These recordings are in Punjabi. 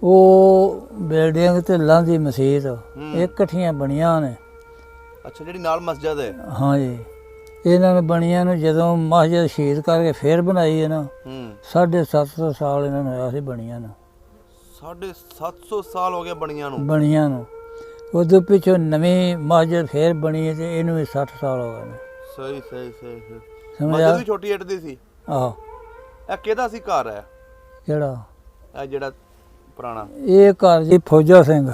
ਉਹ ਬਿਲਡਿੰਗ ਤੇ ਲਾਂਦੀ ਮਸਜਿਦ ਇਕੱਠੀਆਂ ਬਣੀਆਂ ਨੇ। ਅੱਛਾ, ਜਿਹੜੀ ਨਾਲ ਮਸਜਿਦ ਹੈ। ਹਾਂ ਜੀ, ਇਹਨਾਂ ਨੇ ਬਣੀਆਂ ਨੂੰ ਜਦੋਂ ਮਸਜਿਦ ਸ਼ਹੀਦ ਕਰਕੇ ਫੇਰ ਬਣਾਈ ਹੈ ਨਾ 750 ਸਾਲ ਇਹਨਾਂ ਨੂੰ ਹੋਇਆ ਸੀ ਬਣੀਆਂ ਨੂੰ। 750 ਸਾਲ ਹੋ ਗਿਆ ਬਣੀਆਂ ਨੂੰ। ਉਦੋਂ ਪਿੱਛੋਂ ਨਵੀਂ ਮਸਜਿਦ ਫੇਰ ਬਣੀ ਹੈ ਤੇ ਇਹਨੂੰ ਵੀ 60 ਸਾਲ ਹੋ ਗਏ ਨੇ। ਸਹੀ ਸਹੀ ਸਹੀ ਸਮਝਿਆ? ਮਸਜਿਦ ਵੀ ਛੋਟੀ ਇੱਟ ਦੀ ਸੀ। ਆਹੋ। ਇਹ ਕਿਹਦਾ ਸੀ ਘਰ ਹੈ? ਕਿਹੜਾ? ਇਹ ਜਿਹੜਾ ਪੁਰਾਣਾ ਇਹ ਘਰ ਜੀ ਫੌਜਾ ਸਿੰਘ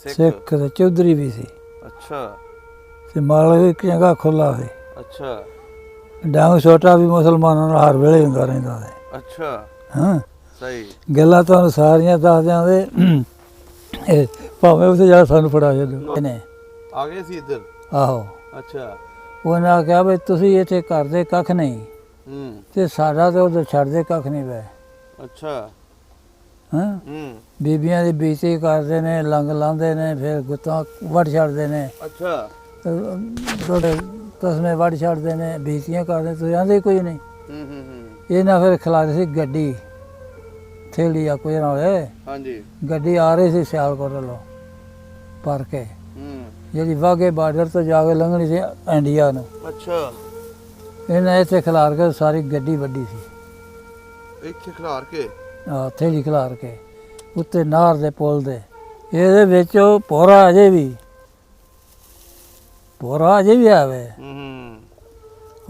ਸਿੱਖ ਤੇ ਚੌਧਰੀ ਵੀ ਸੀ। ਅੱਛਾ ਤੇ ਮਾਲਕ ਇੱਕ ਜਗ੍ਹਾ ਖੁੱਲਾ ਸੀ। ਅੱਛਾ ਡਾਂਗ ਛੋਟਾ ਵੀ ਮੁਸਲਮਾਨਾਂ ਨਾਲ ਹਰ ਵੇਲੇ ਹੁੰਦਾ ਰਹਿੰਦਾ ਸੀ। ਅੱਛਾ ਹਾਂ ਸਹੀ ਗੱਲਾਂ ਤੁਹਾਨੂੰ ਸਾਰੀਆਂ ਦੱਸ ਦਿਆਂਗੇ, ਭਾਵੇਂ ਉੱਥੇ ਜਾ ਸਾਨੂੰ ਫੜਾ ਛੱਡੋ। ਨੇ ਆ ਗਏ ਸੀ ਇੱਧਰ? ਆਹੋ। ਅੱਛਾ। ਉਹਨੇ ਆਖਿਆ ਵੀ ਤੁਸੀਂ ਇੱਥੇ ਕਰਦੇ ਕੱਖ ਨਹੀਂ ਤੇ ਸਾਡਾ ਤੇ ਉਧਰ ਛੱਡਦੇ ਕੱਖ ਨਹੀਂ ਪਏ। ਅੱਛਾ। ਹਾਂ ਬੀਬੀਆਂ ਦੀ ਬੇਇੱਜ਼ਤੀ ਕਰਦੇ ਨੇ, ਲੰਗ ਲਾਉਂਦੇ ਨੇ, ਫਿਰ ਗੁੱਤਾਂ ਵੱਢ ਛੱਡਦੇ ਨੇ। ਅੱਛਾ। ਤੁਹਾਡੇ ਤਸਮੇ ਵੱਢ ਛੱਡਦੇ ਨੇ, ਬੇਇੱਜ਼ਤੀਆਂ ਕਰਦੇ, ਤੁਸੀਂ ਆਂਦੇ ਕੋਈ ਨਹੀਂ। ਇਹਨਾਂ ਫਿਰ ਖਿਲਾਰੀ ਸੀ ਗੱਡੀ ਥੇਲੀ ਆ ਕੋਈ ਨਾ ਹੋਏ। ਹਾਂਜੀ। ਗੱਡੀ ਆ ਰਹੀ ਸੀ ਸਿਆਲਕੋਟ ਵੱਲੋਂ ਭਰ ਕੇ, ਜਿਹੜੀ ਵਾਘੇ ਬਾਰਡਰ ਤੋਂ ਜਾ ਕੇ ਲੰਘਣੀ ਸੀ ਇੰਡੀਆ ਨੂੰ। ਅੱਛਾ। ਇਹਨਾਂ ਇੱਥੇ ਖਿਲਾਰ ਕੇ ਸਾਰੀ ਗੱਡੀ ਵੱਢੀ ਸੀ। ਇੱਥੇ ਖਿਲਾਰ ਕੇ? ਆਹ ਥੇਲੀ ਖਿਲਾਰ ਕੇ ਉੱਤੇ ਨਾਰ ਦੇ ਪੁੱਲ ਦੇ। ਇਹਦੇ ਵਿੱਚ ਭੋਰਾ ਅਜੇ ਵੀ ਆਵੇ।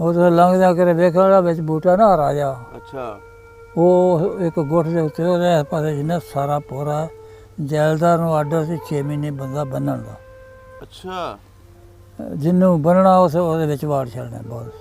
ਉਹ ਲੰਘਦਿਆਂ ਕਰੇ ਵੇਖਣਾ ਵਿੱਚ ਬੂਟਾ ਨਾ ਰਾਜਾ। ਅੱਛਾ। ਉਹ ਇੱਕ ਗੁੱਠ ਦੇ ਉੱਤੇ ਉਹਦੇ ਪਾਸੇ ਜਿੰਨਾ ਸਾਰਾ ਭੋਰਾ ਜੈਲਦਾਰ ਨੂੰ ਆਰਡਰ ਸੀ 6 ਮਹੀਨੇ ਬੰਦਾ ਬੰਨਣ ਦਾ। ਅੱਛਾ। ਜਿਹਨੂੰ ਬੰਨਣਾ ਉਹਦੇ ਵਿੱਚ ਵਾੜ ਛੱਡਣਾ ਬਸ।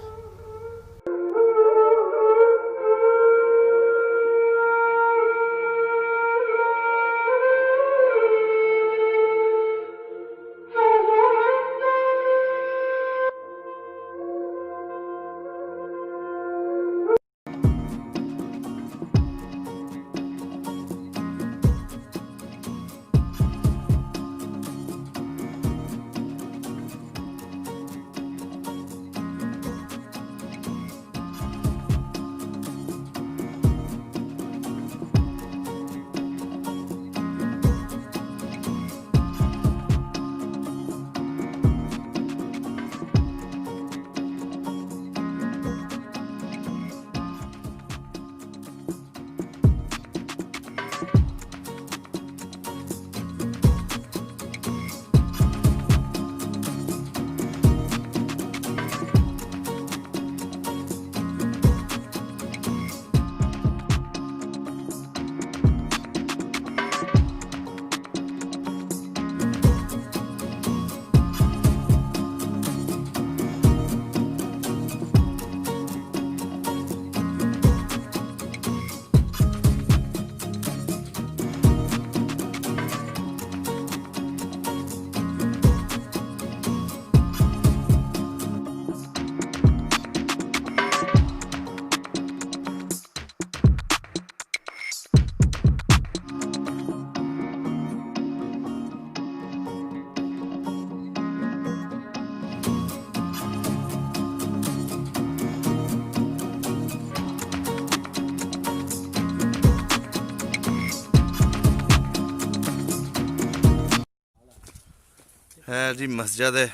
ਹੈ ਜੀ ਮਸਜਿਦ ਹੈ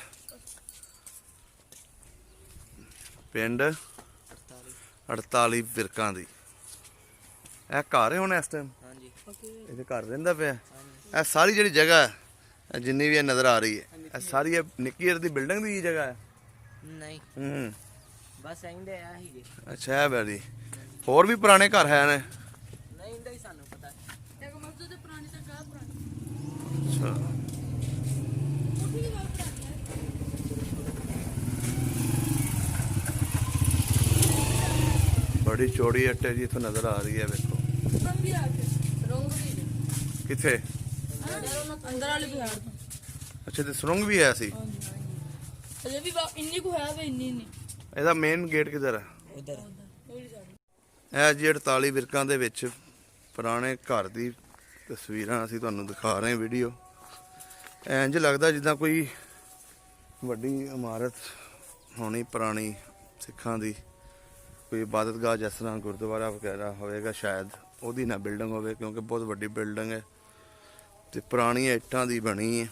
ਪਿੰਡ 48 ਵਿਰਕਾਂ ਦੀ। ਇਹ ਘਰ ਹੈ ਹੁਣ ਇਸ ਟਾਈਮ? ਹਾਂਜੀ। ਇਹਦੇ ਘਰ ਰਹਿੰਦਾ ਪਿਆ? ਇਹ ਸਾਰੀ ਜਿਹੜੀ ਜਗ੍ਹਾ ਹੈ ਜਿੰਨੀ ਵੀ ਇਹ ਨਜ਼ਰ ਆ ਰਹੀ ਹੈ ਇਹ ਸਾਰੀ ਇਹ ਨਿੱਕੀ ਜਿਹੀ ਦੀ ਬਿਲਡਿੰਗ ਦੀ ਜਗ੍ਹਾ ਹੈ? ਨਹੀਂ ਬਸ ਇੰਦੇ ਆ ਹੀ ਜੀ। ਅੱਛਾ। ਇਹ ਬੈਲੀ ਹੋਰ ਵੀ ਪੁਰਾਣੇ ਘਰ ਹੈ ਨੇ? ਨਹੀਂ ਇੰਦਾ ਹੀ ਸਾਨੂੰ ਪਤਾ ਹੈ। ਮਸਜਿਦ ਪੁਰਾਣੀ ਤਾਂ ਕਾ ਪੁਰਾਣੀ। ਅੱਛਾ। बड़ी चौड़ी अट्ट है जी, इतों नजर आ रही है। देखो किथे? अच्छा ते सुरंग भी है सी? ਇਹਦਾ ਮੇਨ ਗੇਟ ਕਿੱਧਰ ਹੈ? ਇਹ ਜੀ 48 ਵਿਰਕਾਂ ਦੇ ਵਿੱਚ ਪੁਰਾਣੇ ਘਰ ਦੀ ਤਸਵੀਰਾਂ ਅਸੀਂ ਤੁਹਾਨੂੰ ਦਿਖਾ ਰਹੇ ਹਾਂ ਵੀਡੀਓ। ਇੰਜ ਲੱਗਦਾ ਜਿੱਦਾਂ ਕੋਈ ਵੱਡੀ ਇਮਾਰਤ ਹੋਣੀ ਪੁਰਾਣੀ ਸਿੱਖਾਂ ਦੀ, ਕੋਈ ਇਬਾਦਤਗਾਹ ਜਿਸ ਤਰ੍ਹਾਂ ਗੁਰਦੁਆਰਾ ਵਗੈਰਾ ਹੋਵੇਗਾ ਸ਼ਾਇਦ। ਉਹਦੀ ਨਾ ਬਿਲਡਿੰਗ ਹੋਵੇ, ਕਿਉਂਕਿ ਬਹੁਤ ਵੱਡੀ ਬਿਲਡਿੰਗ ਹੈ ਤੇ ਪੁਰਾਣੀਆਂ ਇੱਟਾਂ ਦੀ ਬਣੀ ਹੈ।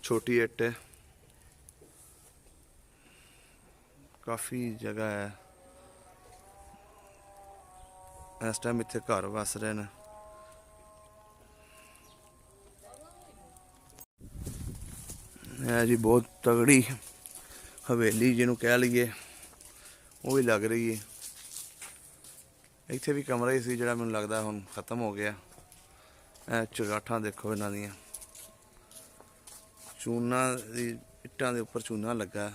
ਛੋਟੀ ਇੱਟ ਹੈ, ਕਾਫੀ ਜਗ੍ਹਾ ਹੈ। ਇਸ ਟਾਈਮ ਇੱਥੇ ਘਰ ਵਸ ਰਹੇ ਨੇ। ਹੈ ਜੀ ਬਹੁਤ ਤਗੜੀ ਹਵੇਲੀ ਜਿਹਨੂੰ ਕਹਿ ਲਈਏ, ਉਹ ਵੀ ਲੱਗ ਰਹੀ ਹੈ। ਇੱਥੇ ਵੀ ਕਮਰਾ ਹੀ ਸੀ ਜਿਹੜਾ ਮੈਨੂੰ ਲੱਗਦਾ ਹੁਣ ਖਤਮ ਹੋ ਗਿਆ। ਇਹ ਚੁਗਾਠਾਂ ਦੇਖੋ ਇਹਨਾਂ ਦੀਆਂ, ਚੂਨਾ ਦੀ ਇੱਟਾਂ ਦੇ ਉੱਪਰ ਚੂਨਾ ਲੱਗਾ,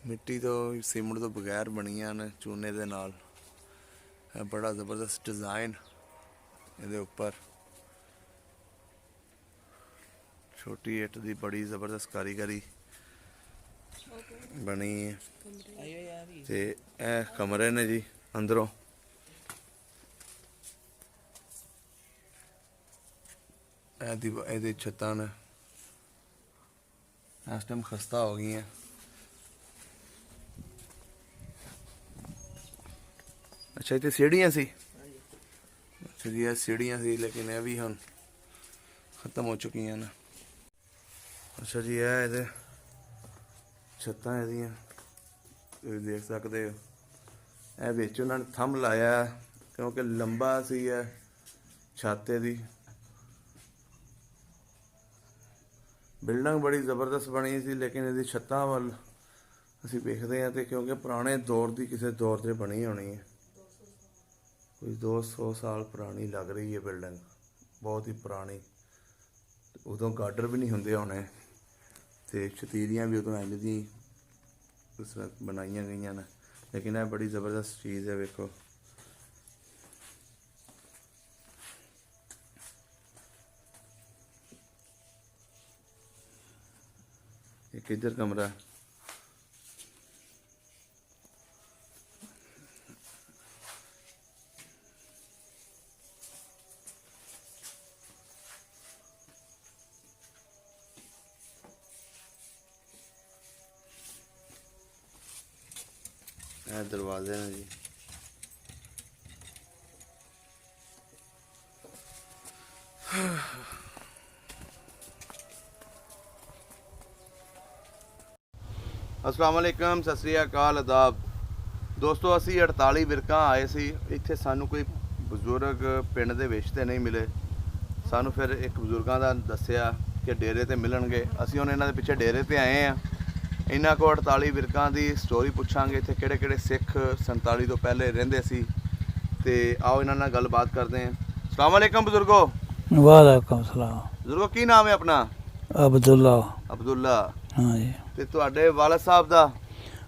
ਮਿੱਟੀ ਤੋਂ ਸੀਮੈਂਟ ਤੋਂ ਬਗੈਰ ਬਣੀਆਂ ਨੇ ਚੂਨੇ ਦੇ ਨਾਲ। ਇਹ ਬੜਾ ਜ਼ਬਰਦਸਤ ਡਿਜ਼ਾਈਨ ਇਹਦੇ ਉੱਪਰ, ਛੋਟੀ ਇੱਟ ਦੀ ਬੜੀ ਜ਼ਬਰਦਸਤ ਕਾਰੀਗਰੀ ਬਣੀ ਹੈ। ਤੇ ਇਹ ਕਮਰੇ ਨੇ ਜੀ ਅੰਦਰੋਂ। ਇਹਦੀ ਛੱਤਾਂ ਨੇ ਇਸ ਟਾਈਮ ਖਸਤਾ ਹੋ ਗਈਆਂ। ਅੱਛਾ, ਇੱਥੇ ਸੀੜੀਆਂ ਸੀ। ਅੱਛਾ ਜੀ, ਇਹ ਸੀੜੀਆਂ ਸੀ, ਲੇਕਿਨ ਇਹ ਵੀ ਹੁਣ ਖਤਮ ਹੋ ਚੁੱਕੀਆਂ ਨੇ। ਅੱਛਾ ਜੀ, ਇਹ ਇਹਦੇ ਛੱਤਾਂ ਇਹਦੀਆਂ ਤੁਸੀਂ ਦੇਖ ਸਕਦੇ ਹੋ। ਇਹ ਵਿੱਚ ਉਹਨਾਂ ਨੇ ਥੰਮ ਲਾਇਆ ਕਿਉਂਕਿ ਲੰਬਾ ਸੀ ਇਹ ਛਾਤੇ ਦੀ। ਬਿਲਡਿੰਗ ਬੜੀ ਜ਼ਬਰਦਸਤ ਬਣੀ ਸੀ, ਲੇਕਿਨ ਇਹਦੀ ਛੱਤਾਂ ਵੱਲ ਅਸੀਂ ਵੇਖਦੇ ਹਾਂ ਤੇ ਕਿਉਂਕਿ ਪੁਰਾਣੇ ਦੌਰ ਦੀ ਕਿਸੇ ਦੌਰ 'ਤੇ ਬਣੀ ਹੋਣੀ ਹੈ, ਕੋਈ 200 ਸਾਲ ਪੁਰਾਣੀ ਲੱਗ ਰਹੀ ਹੈ ਬਿਲਡਿੰਗ, ਬਹੁਤ ਹੀ ਪੁਰਾਣੀ। ਉਦੋਂ ਗਾਡਰ ਵੀ ਨਹੀਂ ਹੁੰਦੇ ਹੋਣੇ ਤੇ ਛਤੀਰੀਆਂ ਵੀ ਉਦੋਂ ਇੰਝ ਦੀ ਉਸ ਵਕਤ ਬਣਾਈਆਂ ਗਈਆਂ ਨੇ, ਲੇਕਿਨ ਇਹ ਬੜੀ ਜ਼ਬਰਦਸਤ ਚੀਜ਼ ਹੈ। ਵੇਖੋ एक इधर कमरा है। दरवाजे हैं जी। अस्सलाम वालेकुम, सत श्री अकाल, आदाब दोस्तों। ਅਸੀਂ 48 ਵਿਰਕਾਂ ਆਏ ਸੀ ਇੱਥੇ। ਸਾਨੂੰ ਕੋਈ ਬਜ਼ੁਰਗ ਪਿੰਡ ਦੇ ਵਿੱਚ ਤੇ ਨਹੀਂ ਮਿਲੇ। ਸਾਨੂੰ ਫਿਰ ਇੱਕ ਬਜ਼ੁਰਗਾਂ ਦਾ ਦੱਸਿਆ ਕਿ ਡੇਰੇ ਤੇ ਮਿਲਣਗੇ। ਅਸੀਂ ਹੁਣ ਇਹਨਾਂ ਦੇ ਪਿੱਛੇ ਡੇਰੇ ਤੇ ਆਏ ਆ। ਇਹਨਾਂ ਕੋਲ 48 ਵਿਰਕਾਂ ਦੀ ਸਟੋਰੀ ਪੁੱਛਾਂਗੇ, ਇੱਥੇ ਕਿਹੜੇ ਕਿਹੜੇ ਸਿੱਖ 47 ਤੋਂ ਪਹਿਲੇ ਰਹਿੰਦੇ ਸੀ। ਤੇ ਆਓ ਇਹਨਾਂ ਨਾਲ ਗੱਲਬਾਤ ਕਰਦੇ ਹਾਂ। अस्सलाम वालेकुम बुजुर्गो। वालेकुम सलाम। बुजुर्गो की नाम है अपना? अब्दुल्ला। अब्दुल्ला। हाँ जी। ਤੇ ਤੁਹਾਡੇ ਵਾਲਦ ਸਾਹਿਬ ਦਾ?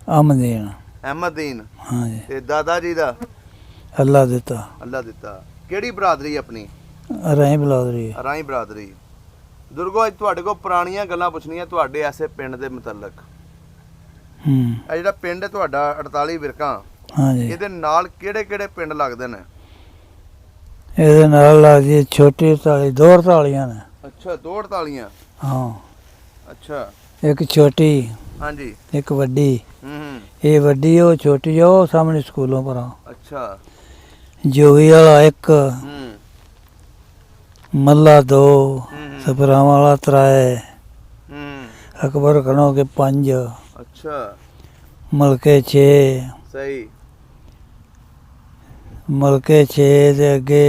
अहमदीन। ਅਹਿਮਦੀਨ। हाँ जी। ਤੇ ਦਾਦਾ ਜੀ ਦਾ? अल्लाह दिता। ਅੱਲਾ ਦਿੱਤਾ। ਕਿਹੜੀ ਬਰਾਦਰੀ ਆਪਣੀ? राही बलादरी। ਰਾਈ ਬਰਾਦਰੀ। ਦੁਰਗੋ ਅੱਜ ਤੁਹਾਡੇ ਕੋਲ ਪੁਰਾਣੀਆਂ ਗੱਲਾਂ ਪੁੱਛਣੀਆਂ ਤੁਹਾਡੇ ਐਸੇ ਪਿੰਡ ਦੇ ਮੁਤਲਕ। ਇਹ ਜਿਹੜਾ ਪਿੰਡ ਹੈ ਤੁਹਾਡਾ 48 ਵਿਰਕਾਂ, हाँ जी, ਇਹਦੇ ਨਾਲ ਕਿਹੜੇ ਕਿਹੜੇ ਪਿੰਡ ਲੱਗਦੇ ਨੇ? ਇਹਦੇ ਨਾਲ ਲੱਗਦੀ ਛੋਟੀ 48 ਦੋ 48 ਨੇ। ਅੱਛਾ, 2 48। ਹਾਂ। ਅੱਛਾ। ਇੱਕ ਛੋਟੀ, ਹਾਂਜੀ। ਇੱਕ ਵੱਡੀ। ਹੂੰ। ਇਹ ਵੱਡੀ ਉਹ ਛੋਟੀ ਉਹ ਸਾਹਮਣੇ ਸਕੂਲੋਂ ਪਰਾਂ। ਅੱਛਾ। ਜੋਗੀ ਵਾਲਾ ਇੱਕ, ਹੂੰ। ਮੱਲਾ 2, ਸਪਰਾਵਾਂ ਵਾਲਾ 3, ਹੂੰ। ਅਕਬਰ ਖਣੋ ਕੇ 5, ਅੱਛਾ। ਮਲਕੇ 6, ਸਹੀ। ਮਲਕੇ 6 ਦੇ ਅੱਗੇ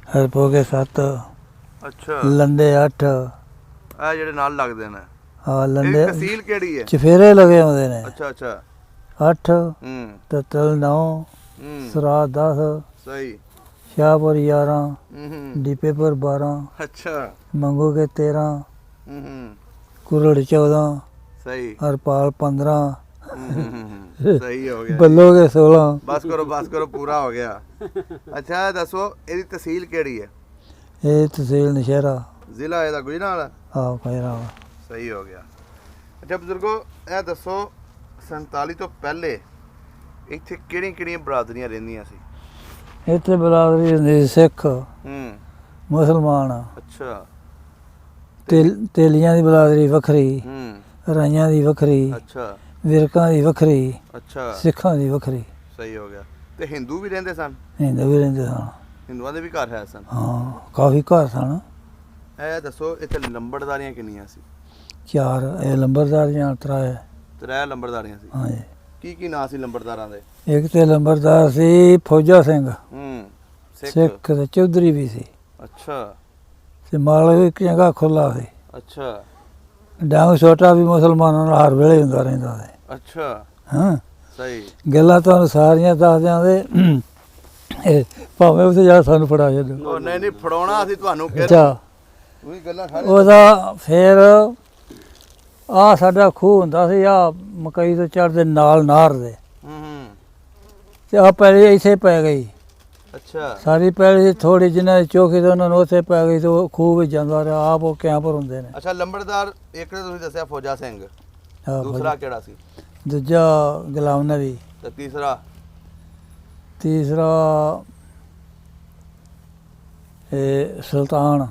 ਹਰਪੋਗੇ 7, ਅੱਛਾ। ਲੰਦੇ 8। ਇਹ ਜਿਹੜੇ ਨਾਲ ਲੱਗਦੇ ਨੇ। ਹਾਂ, ਇਹਦੀ ਲੰਦੇ ਤਹਿਸੀਲ ਕਿਹੜੀ ਹੈ? ਚਫੇਰੇ ਲਗੇ ਹੁੰਦੇ ਨੇ। ਅੱਛਾ ਅੱਛਾ। 8, ਹੂੰ। ਤਤਲ 9, ਹੂੰ। ਸਰਾ 10, ਸਹੀ। ਸ਼ਾਹਪੁਰ 11, ਹੂੰ। ਦੀਪੇਪੁਰ 12, ਅੱਛਾ। ਮੰਗੋ ਕੇ 13, ਹੂੰ। ਕੁਰੜ 14, ਸਹੀ। ਹਰਪਾਲ 15, ਸਹੀ ਹੋ ਗਿਆ। ਬੱਲੋ ਕੇ 16। ਬਸ ਕਰੋ ਪੂਰਾ ਹੋ ਗਿਆ। ਅੱਛਾ, ਦੱਸੋ ਇਹਦੀ ਤਹਿਸੀਲ ਕਿਹੜੀ ਹੈ? ਇਹ ਤਹਿਸੀਲ ਨਸ਼ਹਿਰਾ। ਜ਼ਿਲ੍ਹਾ ਇਹਦਾ ਗੁਜਰਾਂਵਾਲਾ। ਹਾਂ, ਖੈਰਾ। ਸਹੀ ਹੋ ਗਿਆ। ਅੱਛਾ ਬਜ਼ੁਰਗੋ, ਇਹ ਦੱਸੋ 47 ਤੋਂ ਪਹਿਲੇ ਇੱਥੇ ਕਿਹੜੀਆਂ ਕਿਹੜੀਆਂ ਬਰਾਦਰੀਆਂ ਰਹਿੰਦੀਆਂ ਸੀ? ਇੱਥੇ ਬਰਾਦਰੀ ਹੁੰਦੀ ਸੀ ਸਿੱਖ, ਮੁਸਲਮਾਨ। ਅੱਛਾ। ਤੇਲੀਆਂ ਦੀ ਬਰਾਦਰੀ ਵੱਖਰੀ, ਰਾਈਆਂ ਦੀ ਵੱਖਰੀ, ਅੱਛਾ। ਵਿਰਕਾਂ ਦੀ ਵੱਖਰੀ, ਅੱਛਾ। ਸਿੱਖਾਂ ਦੀ ਵੱਖਰੀ। ਸਹੀ ਹੋ ਗਿਆ। ਤੇ ਹਿੰਦੂ ਵੀ ਰਹਿੰਦੇ ਸਨ? ਹਿੰਦੂ ਵੀ ਰਹਿੰਦੇ ਸਨ। ਹਿੰਦੂਆਂ ਦੇ ਵੀ ਘਰ ਹੈ ਸਨ? ਹਾਂ ਕਾਫੀ ਘਰ ਸਨ। ਇਹ ਦੱਸੋ ਇੱਥੇ ਲੰਬੜਦਾਰੀਆਂ ਕਿੰਨੀਆਂ ਸੀ? 4 ਇਹ ਲੰਬਰਦਾਰ ਜਾਂ 3 3 ਲੰਬੜਦਾਰੀਆਂ ਸੀ। ਹਾਂਜੀ। ਕੀ ਨਾਂ ਸੀ ਲੰਬੜਦਾਰਾਂ ਦੇ? ਇੱਕ ਤੇ ਲੰਬਰਦਾਰ ਸੀ ਫੌਜਾ ਸਿੰਘ, ਸਿੱਖ। ਸਿੱਖ ਤੇ ਚੌਧਰੀ ਵੀ ਸੀ, ਅੱਛਾ ਤੇ ਮਾਲਕ ਵੀ ਚੰਗਾ ਖੁੱਲਾ ਸੀ। ਅੱਛਾ ਡਾਂਗ ਛੋਟਾ ਵੀ ਮੁਸਲਮਾਨਾਂ ਨਾਲ ਹਰ ਵੇਲੇ ਹੁੰਦਾ ਰਹਿੰਦਾ ਸੀ। ਅੱਛਾ ਹਾਂ ਸਹੀ। ਗੱਲਾਂ ਤੁਹਾਨੂੰ ਸਾਰੀਆਂ ਦੱਸ ਦਿਆਂਗੇ, ਇਹ ਭਾਵੇਂ ਉੱਥੇ ਜਾ ਸਾਨੂੰ ਫੜਾ ਛੱਡੋ। ਉਹ ਨਹੀਂ ਫੜਾਉਣਾ ਅਸੀਂ ਤੁਹਾਨੂੰ ਅੱਛਾ ਉਹੀ ਗੱਲਾਂ ਸਾਰੀਆਂ। ਉਹਦਾ ਫਿਰ ਆ ਸਾਡਾ ਖੂਹ ਹੁੰਦਾ ਸੀ ਆ ਮਕਈ ਤੋਂ ਚੜ੍ਹਦੇ ਨਾਲ ਨਾਰ ਦੇ, ਤੇ ਆ ਪਹਿਲੇ ਇੱਥੇ ਪੈ ਗਈ। ਅੱਛਾ ਸਾਰੀ ਪਹਿਲੇ ਥੋੜੀ ਜਿਹਨਾਂ ਦੀ ਚੌਕੀ ਤੇ ਉਹਨਾਂ ਨੂੰ ਉੱਥੇ ਪੈ ਗਈ, ਤੇ ਉਹ ਖੂਹ ਵਿੱਚ ਜਾਂਦਾ ਰਿਹਾ। ਆਪ ਉਹ ਕੈਂਪ ਹੁੰਦੇ ਨੇ। ਅੱਛਾ ਲੰਬੜਦਾਰ ਇੱਕ ਨੇ ਤੁਸੀਂ ਦੱਸਿਆ ਫੌਜਾ ਸਿੰਘ, ਹਾਂ, ਦੂਸਰਾ ਕਿਹੜਾ ਸੀ? ਦੂਜਾ ਗੁਲਾਮ ਨਬੀ, ਤੇ ਤੀਸਰਾ? ਤੀਸਰਾ ਇਹ ਸੁਲਤਾਨ।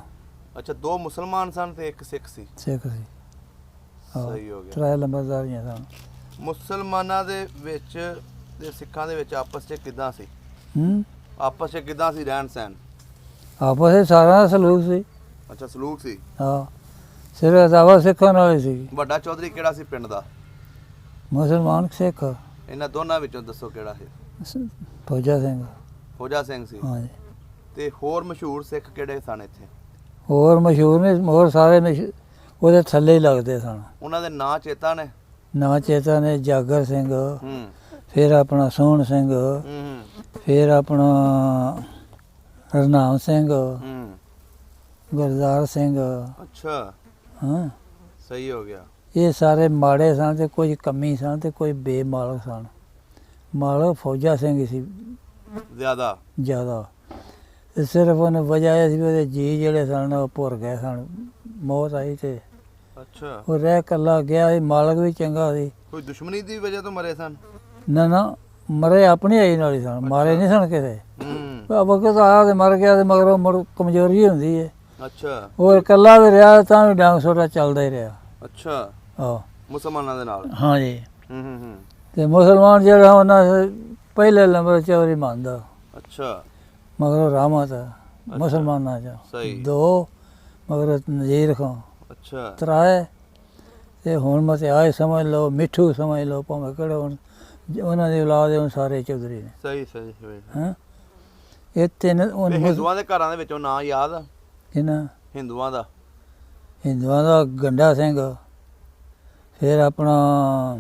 ਅੱਛਾ 2 ਮੁਸਲਮਾਨ ਸਨ ਤੇ 1 ਸਿੱਖ ਸੀ। ਸਿੱਖ ਸੀ। ਹਾਂ, ਸਹੀ ਹੋ ਗਿਆ। 3 ਲੰਬਰਦਾਰੀਆਂ ਸਨ। ਮੁਸਲਮਾਨਾਂ ਦੇ ਵਿੱਚ ਤੇ ਸਿੱਖਾਂ ਦੇ ਵਿੱਚ ਆਪਸ 'ਚ ਕਿੱਦਾਂ ਸੀ? ਆਪਸ 'ਚ ਕਿੱਦਾਂ ਸੀ ਰਹਿਣ ਸਹਿਣ? ਆਪਸ ਵਿੱਚ ਸਾਰਾ ਦਾ ਸਲੂਕ ਸੀ। ਅੱਛਾ ਸਲੂਕ ਸੀ। ਹਾਂ ਸਿਰਫ ਦਾਵਾ ਸਿੱਖਾਂ ਨਾਲ ਹੀ ਸੀ। ਵੱਡਾ ਚੌਧਰੀ ਕਿਹੜਾ ਸੀ ਪਿੰਡ ਦਾ? ਮੁਸਲਮਾਨ ਸਿੱਖ ਇਹਨਾਂ ਦੋਨਾਂ ਵਿੱਚੋਂ ਦੱਸੋ ਕਿਹੜਾ ਸੀ? ਫੌਜਾ ਸਿੰਘ। ਫੌਜਾ ਸਿੰਘ ਸੀ। ਹਾਂਜੀ। ਤੇ ਹੋਰ ਮਸ਼ਹੂਰ ਸਿੱਖ ਕਿਹੜੇ ਸਨ ਇੱਥੇ? ਹੋਰ ਮਸ਼ਹੂਰ ਨੇ, ਹੋਰ ਸਾਰੇ ਉਹਦੇ ਥੱਲੇ ਹੀ ਲੱਗਦੇ ਸਨ। ਉਹਨਾਂ ਦੇ ਨਾਂ ਚੇਤਾ ਨੇ? ਨਾਂ ਚੇਤਾ ਨੇ ਜਾਗਰ ਸਿੰਘ, ਹੂੰ ਫਿਰ ਆਪਣਾ ਸੋਹਣ ਸਿੰਘ, ਹੂੰ ਫਿਰ ਆਪਣਾ ਹਰਨਾਮ ਸਿੰਘ, ਹੂੰ ਗੁਰਦਾਰ ਸਿੰਘ। ਅੱਛਾ ਹਾਂ ਸਹੀ ਹੋ ਗਿਆ। ਇਹ ਸਾਰੇ ਮਾੜੇ ਸਨ ਤੇ ਕੁਝ ਕਮੀ ਸਨ ਤੇ ਕੋਈ ਬੇਮਾਲਕ ਸਨ। ਮਾਲਕ ਫੌਜਾ ਸਿੰਘ ਹੀ ਸੀ ਜ਼ਿਆਦਾ। ਤੇ ਸਿਰਫ ਉਹਨੇ ਵਜ੍ਹਾ ਇਹ ਸੀ ਵੀ ਉਹਦੇ ਜੀ ਜਿਹੜੇ ਸਨ ਉਹ ਭੁਰ ਗਏ ਸਨ। ਮੌਤ ਆਈ ਤੇ ਅੱਛਾ ਉਹ ਰਹਿ ਇਕੱਲਾ ਗਿਆ। ਇਹ ਮਾਲਕ ਵੀ ਚੰਗਾ ਸੀ। ਕੋਈ ਦੁਸ਼ਮਣੀ ਦੀ ਵਜ੍ਹਾ ਤੋਂ ਮਰੇ ਸਨ? ਨਾ ਮਰੇ ਆਪਣੀ ਆਈ ਨਾਲ ਹੀ ਸਨ, ਮਾਰੇ ਨਹੀਂ ਸਨ ਕਿਸੇ। ਹੂੰ ਵਕਤ ਆਇਆ ਤੇ ਮਰ ਗਿਆ, ਤੇ ਮਗਰੋਂ ਕਮਜ਼ੋਰੀ ਹੁੰਦੀ ਹੈ। ਅੱਛਾ ਉਹ ਇਕੱਲਾ ਵੀ ਰਿਹਾ ਤਾਂ ਵੀ ਡਾਂਗ ਛੋਟਾ ਚੱਲਦਾ ਹੀ ਰਿਹਾ। ਅੱਛਾ ਆਹ ਮੁਸਲਮਾਨਾਂ ਦੇ ਨਾਲ? ਹਾਂ ਜੀ। ਹੂੰ ਤੇ ਮੁਸਲਮਾਨ ਜਿਹੜਾ ਉਹਨਾਂ ਪਹਿਲੇ ਨੰਬਰ ਚੌਧਰੀ ਮੰਨਦਾ, ਅੱਛਾ ਮਗਰੋਂ ਰਹਿਮਤ ਮੁਸਲਮਾਨਾਂ ਚ ਸਹੀ। 2 ਮਗਰ ਨਜ਼ੀਰ ਖਾਂ ਅੱਛਾ 3 ਤੇ ਹੁਣ ਮਤਿਆਏ ਸਮਝ ਲਓ, ਮਿੱਠੂ ਸਮਝ ਲਓ, ਭਾਵੇਂ ਕਿਹੜੇ ਹੁਣ ਉਹਨਾਂ ਦੀ ਔਲਾਦ ਹੁਣ ਸਾਰੇ ਚੌਧਰੀ ਨੇ। ਸਹੀ ਸਹੀ ਸਹੀ। ਹਾਂ ਇਹ 3 ਤੇ ਹਿੰਦੂਆਂ ਦੇ ਘਰਾਂ ਦੇ ਵਿੱਚੋਂ ਨਾਂ ਯਾਦ ਆ? ਇਹਨਾਂ ਹਿੰਦੂਆਂ ਦਾ? ਹਿੰਦੂਆਂ ਦਾ ਗੰਡਾ ਸਿੰਘ, ਫਿਰ ਆਪਣਾ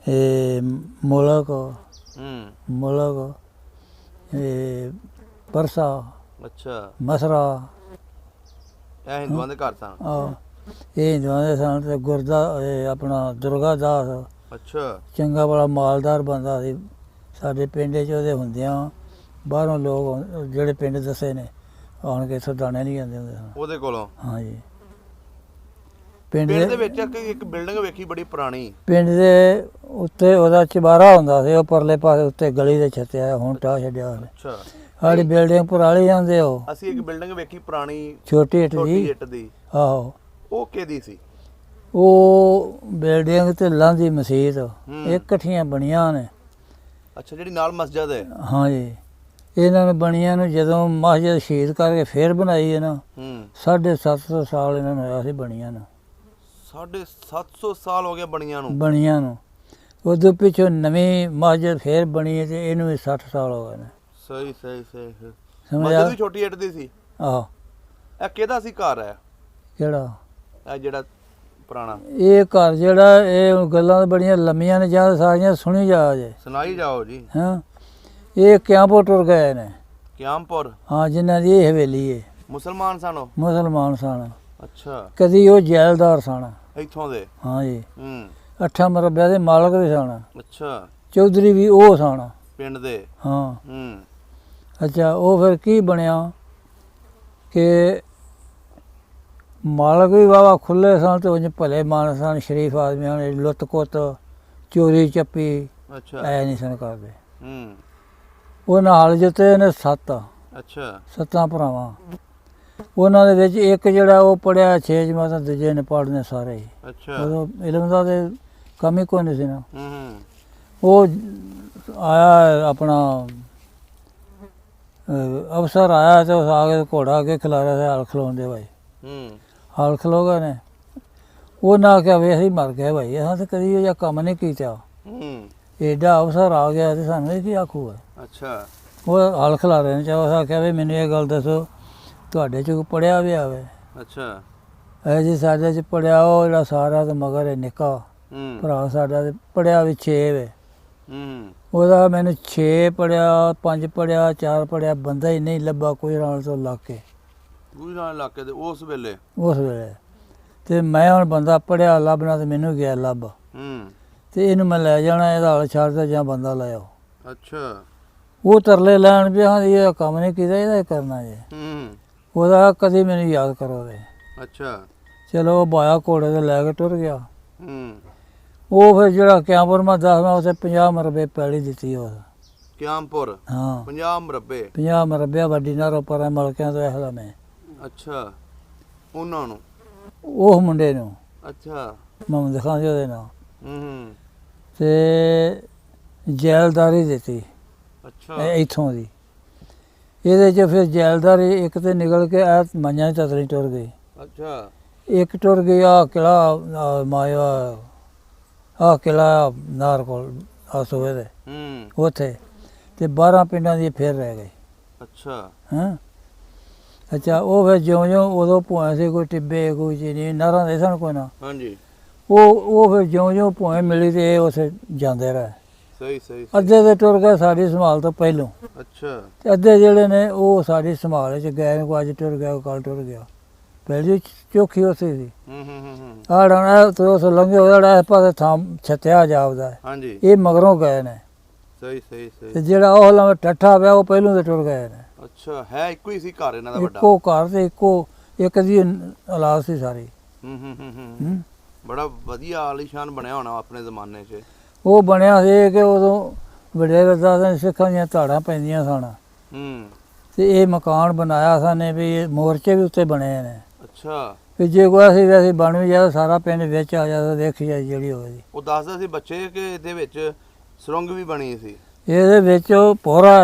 ਇਹ ਮੁਲਕ, ਇਹ ਪਰਸਾ, ਅੱਛਾ ਮਸਰਾ। ਇਹ ਹਿੰਦੂਆਂ ਦੇ ਘਰ ਸਨ? ਇਹ ਹਿੰਦੂਆਂ ਦੇ ਸਨ। ਤੇ ਗੁਰਦਾ ਇਹ ਆਪਣਾ ਦੁਰਗਾ ਦਾਸ, ਅੱਛਾ ਚੰਗਾ ਬੜਾ ਮਾਲਦਾਰ ਬੰਦਾ ਸੀ। ਸਾਡੇ ਪਿੰਡ 'ਚ ਉਹਦੇ ਹੁੰਦਿਆਂ ਬਾਹਰੋਂ ਲੋਕ ਜਿਹੜੇ ਪਿੰਡ ਦੱਸੇ ਨੇ ਆਉਣ ਕੇ ਇੱਥੋਂ ਦਾਣੇ ਨਹੀਂ ਜਾਂਦੇ ਹੁੰਦੇ ਸਨ ਉਹਦੇ ਕੋਲੋਂ? ਹਾਂਜੀ। ਪਿੰਡ ਦੇ ਵਿੱਚ ਇੱਕ ਬਿਲਡਿੰਗ ਵੇਖੀ ਬੜੀ ਪੁਰਾਣੀ। ਪਿੰਡ ਦੇ ਉੱਤੇ ਉਹਦਾ ਚੁਬਾਰਾ ਹੁੰਦਾ ਸੀ, ਉਹ ਪਰਲੇ ਪਾਸੇ ਉੱਤੇ ਗਲੀ ਦੇ ਛੱਤਿਆ, ਹੁਣ ਢਾਹ ਛੱਡਿਆ ਉਹਨੇ। ਅੱਛਾ ਸਾਡੀ ਬਿਲਡਿੰਗ ਪੁਰਾਣੀ ਜਾਂਦੇ ਉਹ ਅਸੀਂ ਇੱਕ ਬਿਲਡਿੰਗ ਵੇਖੀ ਪੁਰਾਣੀ, ਛੋਟੀ ਇੱਟ ਛੋਟੀ ਦੀ। ਇੱਟ ਦੀ। ਆਹੋ ਉਹ ਕਿਹਦੀ ਸੀ? ਉਹ ਬਿਲਡਿੰਗ ਤੇ ਲਾਂਦੀ ਮਸਜਿਦ ਇਹ ਇਕੱਠੀਆਂ ਬਣੀਆਂ ਨੇ। ਅੱਛਾ ਜਿਹੜੀ ਨਾਲ ਮਸਜਿਦ ਹੈ? ਹਾਂਜੀ। ਇਹਨਾਂ ਨੇ ਬਣੀਆਂ ਨੂੰ ਜਦੋਂ ਮਸਜਿਦ ਸ਼ਹੀਦ ਕਰਕੇ ਫੇਰ ਬਣਾਈ ਹੈ ਨਾ, 750 ਸਾਲ ਇਹਨਾਂ ਨੂੰ ਹੋਇਆ ਸੀ ਬਣੀਆਂ ਨੂੰ। 750 ਸਾਲ ਹੋ ਗਏ ਬਣੀਆਂ ਨੂੰ। ਉਦੋਂ ਪਿੱਛੋਂ ਨਵੀਂ ਮਸਜਿਦ ਫੇਰ ਬਣੀ ਹੈ ਤੇ ਇਹਨੂੰ ਵੀ 60 ਸਾਲ ਹੋ ਗਏ ਨੇ। ਸਹੀ ਸਹੀ ਸਹੀ। ਸਮਝਿਆ? ਮਸਜਿਦ ਵੀ ਛੋਟੀ ਇੱਟ ਦੀ ਸੀ? ਆਹੋ। ਇਹ ਕਿਹਦਾ ਸੀ ਘਰ ਹੈ? ਕਿਹੜਾ? ਇਹ ਜਿਹੜਾ ਪੁਰਾਣਾ ਇਹ ਘਰ ਜਿਹੜਾ, ਇਹ ਗੱਲਾਂ ਤਾਂ ਬੜੀਆਂ ਲੰਮੀਆਂ ਨੇ, ਜਾਂ ਸਾਰੀਆਂ ਸੁਣੀ ਜਾ ਜੇ। ਸੁਣਾਈ ਜਾਓ ਜੀ। ਹਾਂ ਇਹ ਕਿਆਂਪੁਰ ਟੁਰ ਗਏ ਨੇ। ਕਿਆਮਪੁਰ? ਹਾਂ ਜਿਨ੍ਹਾਂ ਦੀ ਇਹ ਹਵੇਲੀ ਹੈ। ਮੁਸਲਮਾਨ ਸਨ ਉਹ? ਮੁਸਲਮਾਨ ਸਨ। ਅੱਛਾ ਕਦੀ ਉਹ ਜੈਲਦਾਰ ਸਨ ਇੱਥੋਂ ਦੇ? ਹਾਂ ਜੀ। 8 ਮਰਬਿਆਂ ਦੇ ਮਾਲਕ ਵੀ ਸਨ। ਅੱਛਾ ਚੌਧਰੀ ਵੀ ਉਹ ਸਨ ਪਿੰਡ ਦੇ? ਹਾਂ। ਅੱਛਾ ਉਹ ਫਿਰ ਕੀ ਬਣਿਆ ਕਿ ਮਾਲਕ ਵੀ ਵਾਹਵਾ ਖੁੱਲੇ ਸਨ ਤੇ ਉਂਝ ਭਲੇ ਮਾਨਸ ਸਨ, ਸ਼ਰੀਫ ਆਦਮੀਆਂ ਨੇ। ਲੁੱਟ ਕੁੱਤ, ਚੋਰੀ ਚੱਪੀ ਅੱਛਾ ਐ ਨਹੀਂ ਸਨ ਕਰਦੇ। ਉਹ ਨਾਲ ਜਿੱਤੇ ਨੇ 7। ਅੱਛਾ 7 ਭਰਾਵਾਂ। ਉਹਨਾਂ ਦੇ ਵਿੱਚ ਇੱਕ ਜਿਹੜਾ ਉਹ ਪੜ੍ਹਿਆ 6 ਜਮਾਤਾਂ, ਦੂਜੇ ਨੇ ਪੜ੍ਹਨੇ ਸਾਰੇ ਹੀ। ਅੱਛਾ ਉਦੋਂ ਇਲਮ ਦਾ ਤੇ ਕੰਮ ਹੀ ਕੋਈ ਨਹੀਂ ਸੀ ਨਾ। ਹੂੰ ਉਹ ਆਇਆ ਆਪਣਾ ਅਫਸਰ ਆਇਆ ਤੇ ਉਸ ਆ ਕੇ ਘੋੜਾ ਅੱਗੇ ਖਿਲਾਰਿਆ ਸੀ ਹਲ ਖਲੋਂਦੇ ਭਾਈ ਹਲ ਖਲੋ ਗਏ ਨੇ ਉਹਨਾਂ ਆਖਿਆ ਵੀ ਅਸੀਂ ਮਰ ਗਏ ਭਾਈ ਅਸਾਂ ਤਾਂ ਕਦੀ ਇਹ ਜਿਹਾ ਕੰਮ ਨਹੀਂ ਕੀਤਾ ਏਡਾ ਅਫਸਰ ਆ ਗਿਆ ਤੇ ਸਾਨੂੰ ਇਹ ਕੀ ਆਖੂਗਾ ਅੱਛਾ ਉਹ ਹਲ ਖਿਲਾਰੇ ਨੇ ਚਾਹ ਆਖਿਆ ਵੀ ਮੈਨੂੰ ਇਹ ਗੱਲ ਦੱਸੋ ਤੁਹਾਡੇ 'ਚ ਕੋਈ ਪੜਿਆ ਵੀ ਆਵੇ ਅੱਛਾ ਇਹ ਜੀ ਸਾਡੇ 'ਚ ਪੜਿਆ ਉਹ ਜਿਹੜਾ ਸਾਰਾ ਤੇ ਮਗਰ ਹੈ ਨਿੱਕਾ ਭਰਾ ਸਾਡਾ ਤੇ ਪੜਿਆ ਵੀ 6 ਵੇ ਉਹਦਾ ਮੈਨੂੰ 6 ਪੜਿਆ 5 ਪੜਿਆ 4 ਪੜਿਆ ਬੰਦਾ ਹੀ ਨਹੀਂ ਲੱਭਾ ਕੋਈ ਨਾਲ ਤੋਂ ਲਾ ਕੇ ਇਲਾਕੇ ਦੇ ਉਸ ਵੇਲੇ ਤੇ ਮੈਂ ਹੁਣ ਬੰਦਾ ਪੜਿਆ ਲੱਭਣਾ ਤੇ ਮੈਨੂੰ ਗਿਆ ਲੱਭ ਤੇ ਇਹਨੂੰ ਮੈਂ ਲੈ ਜਾਣਾ ਇਹਦਾ ਹਲ ਛੱਡ ਦੇ ਜਾਂ ਬੰਦਾ ਲੈ ਆਓ ਅੱਛਾ ਉਹ ਤਰਲੇ ਲੈਣ ਵੀ ਹਾਂ ਇਹ ਕੰਮ ਨਹੀਂ ਕੀਤਾ ਇਹਦਾ ਹੀ ਕਰਨਾ ਜੇ ਉਹਦਾ ਕਦੀ ਮੈਨੂੰ ਯਾਦ ਕਰੋ ਦੇ ਅੱਛਾ ਚਲੋ ਉਹ ਬਾਇਆ ਘੋੜੇ ਤੇ ਲੈ ਕੇ ਟੁਰ ਗਿਆ ਉਹ ਫਿਰ ਜਿਹੜਾ ਕਿਆਂਪੁਰ ਮੈਂ ਦੱਸਦਾ ਉਸੇ 50 ਮਰਬੇ ਪੈਲੀ ਦਿੱਤੀ ਉਹ ਕਿਆਂਪੁਰ ਹਾਂ 50 ਮਰਬੇ 50 ਮਰਬੇ ਵੱਡੀ ਨਾਰੋ ਪਰ ਮਲਕਿਆਂ ਤੋਂ ਇਹਦਾ ਮੈਂ ਅੱਛਾ ਉਹਨਾਂ ਨੂੰ ਉਹ ਮੁੰਡੇ ਨੂੰ ਅੱਛਾ ਮੁਹੰਮਦ ਖਾਨ ਜੀ ਉਹਦੇ ਨਾਲ ਤੇ ਜੈਲਦਾਰੀ ਦਿੱਤੀ ਅੱਛਾ ਇੱਥੋਂ ਦੀ ਇਹਦੇ 'ਚ ਫਿਰ ਜੈਲਦਾਰੀ ਇੱਕ ਤੇ ਨਿਕਲ ਕੇ ਆ ਮੰਝਾਂ ਦੀ ਤਤਲੀ ਟੁਰ ਗਈ ਅੱਛਾ ਇੱਕ ਟੁਰ ਗਿਆ ਕਿਲਾ ਮਾਇਆ ਆ ਕਿਲਾ ਨਾਰ ਕੋਲ ਆ ਸੋਏ ਦੇ ਉੱਥੇ ਤੇ 12 ਪਿੰਡਾਂ ਦੀ ਫਿਰ ਰਹਿ ਗਈ ਅੱਛਾ ਹਾਂ ਅੱਛਾ ਉਹ ਫਿਰ ਜਿਉਂ ਉਦੋਂ ਭੋਏ ਸੀ ਕੋਈ ਟਿੱਬੇ ਕੋਈ ਚੀਜ਼ ਨਹੀਂ ਨਹਿਰਾਂ ਦੇ ਸਨ ਕੋਈ ਨਾ ਹਾਂਜੀ ਉਹ ਫਿਰ ਜਿਉਂ ਭੋਏ ਮਿਲੀ ਤੇ ਇਹ ਉੱਥੇ ਜਾਂਦੇ ਰਹੇ ਸਹੀ ਅੱਧੇ ਦੇ ਟੁਰ ਗਏ ਸਾਡੀ ਸੰਭਾਲ ਤੋਂ ਪਹਿਲੋਂ ਅੱਛਾ ਤੇ ਅੱਧੇ ਜਿਹੜੇ ਨੇ ਉਹ ਸਾਡੀ ਸੰਭਾਲ 'ਚ ਗਏ ਨੇ ਕੋਈ ਅੱਜ ਟੁਰ ਗਿਆ ਕੱਲ ਟੁਰ ਗਿਆ ਪਹਿਲੀ ਚੌਖੀ ਉੱਥੇ ਸੀ ਆਹ ਡਾਣਾ ਤੇ ਉਸ ਲੰਘੇ ਉਹਦਾ ਇਸ ਪਾਸੇ ਥਾਂ ਛੱਤਿਆ ਜਾਪਦਾ ਹਾਂਜੀ ਇਹ ਮਗਰੋਂ ਗਏ ਨੇ ਸਹੀ ਤੇ ਜਿਹੜਾ ਉਹ ਲੰਮੇ ਠੱਠਾ ਪਿਆ ਉਹ ਪਹਿਲੋਂ ਦੇ ਟੁਰ ਗਏ ਨੇ ਅੱਛਾ ਹੈ ਇੱਕੋ ਹੀ ਸੀ ਘਰ ਇਹਨਾਂ ਦਾ ਵੱਡਾ ਇੱਕੋ ਘਰ ਤੇ ਇੱਕ ਦੀ ਔਲਾਦ ਸੀ ਸਾਰੀ ਬੜਾ ਵਧੀਆ ਆਲੀਸ਼ਾਨ ਬਣਿਆ ਹੋਣਾ ਆਪਣੇ ਜ਼ਮਾਨੇ 'ਚ ਉਹ ਬਣਿਆ ਸੀ ਕਿ ਉਦੋਂ ਵਡੇਰੇ ਦੱਸਦੇ ਸਿੱਖਾਂ ਦੀਆਂ ਧਾੜਾਂ ਪੈਂਦੀਆਂ ਸਨ ਤੇ ਇਹ ਮਕਾਨ ਬਣਾਇਆ ਸਾਨੇ ਵੀ ਇਹ ਮੋਰਚੇ ਵੀ ਉੱਤੇ ਬਣੇ ਨੇ ਅੱਛਾ ਵੀ ਜੇ ਕੋਈ ਅਸੀਂ ਵੈਸੇ ਬਣ ਵੀ ਜਾਏ ਸਾਰਾ ਪਿੰਡ ਵਿੱਚ ਆ ਜਾਂਦਾ ਦੇਖੀ ਜਾਏ ਜਿਹੜੀ ਹੋਵੇ ਉਹ ਦੱਸਦਾ ਸੀ ਬੱਚੇ ਕਿ ਇਹਦੇ ਵਿੱਚ ਸੁਰੰਗ ਵੀ ਬਣੀ ਸੀ ਇਹਦੇ ਵਿੱਚ ਪੋਰਾ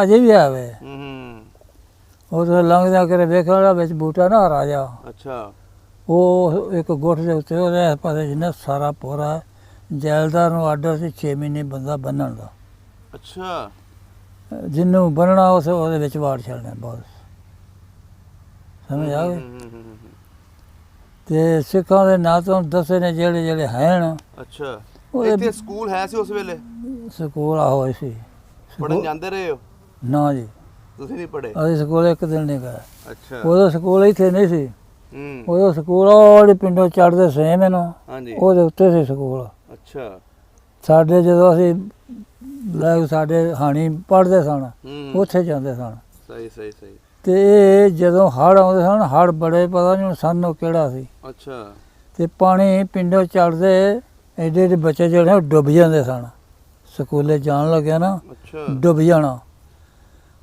ਅਜੇ ਵੀ ਆਵੇ ਉਹ ਤਾਂ ਲੰਘਦਿਆਂ ਕਰੇ ਵੇਖਣ ਵਾਲਾ ਵਿੱਚ ਬੂਟਾ ਨਾ ਰਾਜਾ ਅੱਛਾ ਉਹ ਇੱਕ ਗੁੱਠ ਦੇ ਉੱਤੇ ਉਹਦੇ ਇਸ ਪਾਸੇ ਜਿੰਨਾ ਸਾਰਾ ਪੋਰਾ ਜੈਲਦਾਰ ਨੂੰ ਆਰਡਰ ਸੀ 6 ਮਹੀਨੇ ਬੰਦਾ ਬੰਨਣ ਦਾ ਅੱਛਾ ਜਿਹਨੂੰ ਬੰਨਣਾ ਉਹਦੇ ਵਿੱਚ ਵਾੜ ਛੱਡਣਾ ਬਸ ਸਮਝ ਆ ਗਈ ਤੇ ਸਿੱਖਾਂ ਦੇ ਨਾਂ ਤੋਂ ਦੱਸੇ ਨੇ ਜਿਹੜੇ ਹਨ ਅੱਛਾ ਉਹਦੇ ਇੱਥੇ ਸਕੂਲ ਹੈ ਸੀ ਉਸ ਵੇਲੇ ਸਕੂਲ ਆ ਹੋਏ ਸੀ ਪੜਨ ਜਾਂਦੇ ਰਹੇ ਹੋ ਨਾ ਜੀ ਤੁਸੀਂ ਨਹੀਂ ਪੜੇ ਅਸੀਂ ਸਕੂਲ ਇੱਕ ਦਿਨ ਨਹੀਂ ਗਏ ਅੱਛਾ ਉਦੋਂ ਸਕੂਲ ਇੱਥੇ ਨਹੀਂ ਸੀ ਉਦੋਂ ਸਕੂਲ ਉਹ ਪਿੰਡੋਂ ਚੜ੍ਹਦੇ ਸੇਮ ਇਹਨੂੰ ਹਾਂਜੀ ਉਹਦੇ ਉੱਤੇ ਸੀ ਸਕੂਲ ਅੱਛਾ ਸਾਡੇ ਜਦੋਂ ਅਸੀਂ ਲੈ ਸਾਡੇ ਹਾਣੀ ਪੜ੍ਹਦੇ ਸਨ ਉੱਥੇ ਜਾਂਦੇ ਸਨ ਸਹੀ ਤੇ ਇਹ ਜਦੋਂ ਹੜ੍ਹ ਆਉਂਦੇ ਸਨ ਹੜ੍ਹ ਬੜੇ ਪਤਾ ਨਹੀਂ ਸਾਨੂੰ ਕਿਹੜਾ ਸੀ ਅੱਛਾ ਤੇ ਪਾਣੀ ਪਿੰਡੋਂ ਚੜ੍ਹਦੇ ਐਡੇ ਐਡੇ ਬੱਚੇ ਜਿਹੜੇ ਉਹ ਡੁੱਬ ਜਾਂਦੇ ਸਨ ਸਕੂਲੇ ਜਾਣ ਲੱਗਿਆ ਨਾ ਅੱਛਾ ਡੁੱਬ ਜਾਣਾ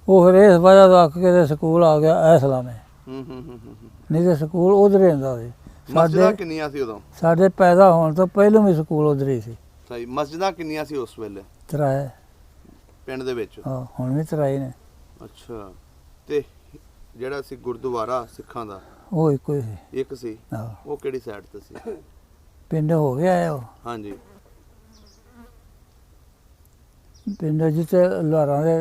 ਉਹ ਫਿਰ ਇਸ ਵਜ੍ਹਾ ਤੋਂ ਅੱਕ ਕੇ ਤੇ ਸਕੂਲ ਆ ਗਿਆ ਐਸਲਾਮੇ ਨਹੀਂ ਤੇ ਸਕੂਲ ਉਧਰ ਹੀ ਹੁੰਦਾ ਸੀ ਮਸਜਿਦਾਂ ਕਿੰਨੀਆਂ ਸੀ ਉਦੋਂ ਸਾਡੇ ਪੈਦਾ ਹੋਣ ਤੋਂ ਪਹਿਲਾਂ ਵੀ ਸਕੂਲ ਉਧਰ ਹੀ ਸੀ ਸਹੀ ਮਸਜਿਦਾਂ ਕਿੰਨੀਆਂ ਸੀ ਉਸ ਵੇਲੇ ਤਰਾਏ ਪਿੰਡ ਦੇ ਵਿੱਚ ਹਾਂ ਹੁਣ ਵੀ ਤਰਾਏ ਨੇ ਅੱਛਾ ਤੇ ਜਿਹੜਾ ਸੀ ਗੁਰਦੁਆਰਾ ਸਿੱਖਾਂ ਦਾ ਉਹ ਇੱਕੋ ਹੀ ਸੀ ਇੱਕ ਸੀ ਹਾਂ ਉਹ ਕਿਹੜੀ ਸਾਈਡ ਤੇ ਸੀ ਪਿੰਡ ਹੋ ਗਿਆ ਉਹ ਹਾਂਜੀ ਪਿੰਡ ਜਿੱਥੇ ਲੋਹਾਰਾਂ ਦੇ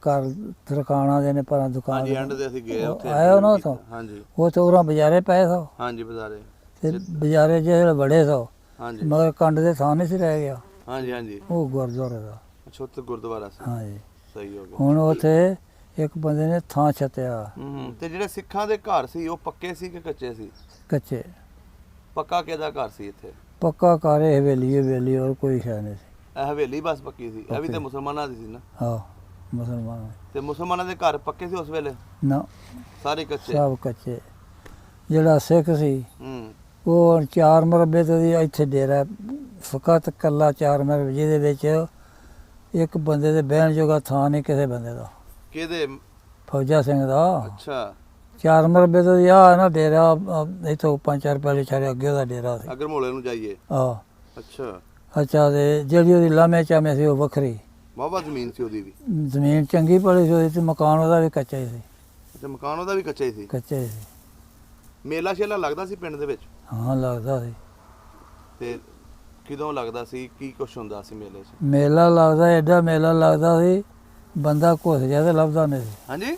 ਘਰ ਦੁਕਾਨਾਂ ਦੇ ਨੇ ਪਰਾਂ ਦੁਕਾਨ ਹਾਂਜੀ ਐਂਡ ਤੇ ਅਸੀਂ ਗਏ ਉੱਥੇ ਆਇਆ ਉਹਨਾਂ ਤੋਂ ਹਾਂਜੀ ਉਹ ਤੋਂ ਉਹਨਾਂ ਬਾਜ਼ਾਰੇ ਪਏ ਸੋ ਹਾਂਜੀ ਬਾਜ਼ਾਰੇ ਤੇ ਬਾਜ਼ਾਰੇ ਜਿਹੜੇ ਬੜੇ ਸੋ ਹਾਂਜੀ ਮਗਰ ਕੰਡ ਦੇ ਥਾਂ ਨਹੀਂ ਸੀ ਰਹਿ ਗਿਆ ਹਾਂਜੀ ਉਹ ਗੁਰਦੁਆਰੇ ਦਾ ਅੱਛਾ ਉੱਥੇ ਗੁਰਦੁਆਰਾ ਸੀ ਹਾਂਜੀ ਸਹੀ ਹੋ ਗਿਆ ਹੁਣ ਉੱਥੇ ਇੱਕ ਬੰਦੇ ਨੇ ਥਾਂ ਛੱਤਿਆ ਤੇ ਜਿਹੜੇ ਸਿੱਖਾਂ ਦੇ ਘਰ ਸੀ ਉਹ ਪੱਕੇ ਸੀ ਕਿ ਕੱਚੇ ਸੀ ਕੱਚੇ ਪੱਕਾ ਕਿਹਦਾ ਘਰ ਸੀ ਇੱਥੇ ਪੱਕਾ ਘਰ ਹਵੇਲੀ ਔਰ ਕੋਈ ਸ਼ੈ ਨਹੀਂ ਸੀ ਇਹ ਹਵੇਲੀ ਬਸ ਪੱਕੀ ਸੀ ਇਹ ਵੀ ਤੇ ਮੁਸਲਮਾਨਾਂ ਦੀ ਸੀ ਨਾ ਹਾਂ ਮੁਸਲਮਾਨ ਤੇ ਮੁਸਲਮਾਨਾਂ ਦੇ ਘਰ ਪੱਕੇ ਸੀ ਉਸ ਵੇਲੇ ਨਾ ਸਾਰੇ ਕੱਚੇ ਸਭ ਕੱਚੇ ਜਿਹੜਾ ਸਿੱਖ ਸੀ ਹੂੰ ਉਹ 4 ਮਰਬੇ ਤੋਂ ਦੀ ਇੱਥੇ ਡੇਰਾ ਫਕਤ ਕੱਲਾ 4 ਮਰਬੇ ਜਿਹਦੇ ਵਿੱਚ ਇੱਕ ਬੰਦੇ ਦੇ ਬਹਿਣ ਜੋਗਾ ਥਾਂ ਨਹੀਂ ਕਿਸੇ ਬੰਦੇ ਦਾ ਕਿਹਦੇ ਫੌਜਾ ਸਿੰਘ ਦਾ ਅੱਛਾ 4 ਮਰਬੇ ਤੋਂ ਆ ਨਾ ਡੇਰਾ ਇੱਥੋਂ 5-4 ਪਹਿਲੇ ਛਾੜੇ ਅੱਗੇ ਉਹਦਾ ਡੇਰਾ ਸੀ ਅਗਰ ਮੋਲੇ ਨੂੰ ਜਾਈਏ ਆਹ ਅੱਛਾ ਅੱਛਾ ਤੇ ਜਿਹੜੀ ਉਹਦੀ ਲਾਮੇ ਚਾਮੇ ਸੀ ਉਹ ਵੱਖਰੀ। ਵਾਹਵਾ ਜ਼ਮੀਨ ਸੀ ਉਹਦੀ ਵੀ। ਜ਼ਮੀਨ ਚੰਗੀ ਪੜੀ ਸੀ ਉਹਦੀ ਤੇ ਮਕਾਨ ਉਹਦਾ ਵੀ ਕੱਚਾ ਹੀ ਸੀ। ਅੱਛਾ, ਮਕਾਨ ਉਹਦਾ ਵੀ ਕੱਚਾ ਹੀ ਸੀ। ਕੱਚਾ ਹੀ ਸੀ। ਮੇਲਾ ਸ਼ੇਲਾ ਲੱਗਦਾ ਸੀ ਪਿੰਡ ਦੇ ਵਿੱਚ? ਹਾਂ ਲੱਗਦਾ ਸੀ। ਤੇ ਕਿਦੋਂ ਲੱਗਦਾ ਸੀ, ਕੀ ਕੁਛ ਹੁੰਦਾ ਸੀ ਮੇਲੇ 'ਚ? ਮੇਲਾ ਲੱਗਦਾ, ਐਡਾ ਮੇਲਾ ਲੱਗਦਾ ਸੀ, ਬੰਦਾ ਘੁਸ ਜਾਏ ਤੇ ਲੱਭਦਾ ਨਹੀਂ ਸੀ। ਹਾਂਜੀ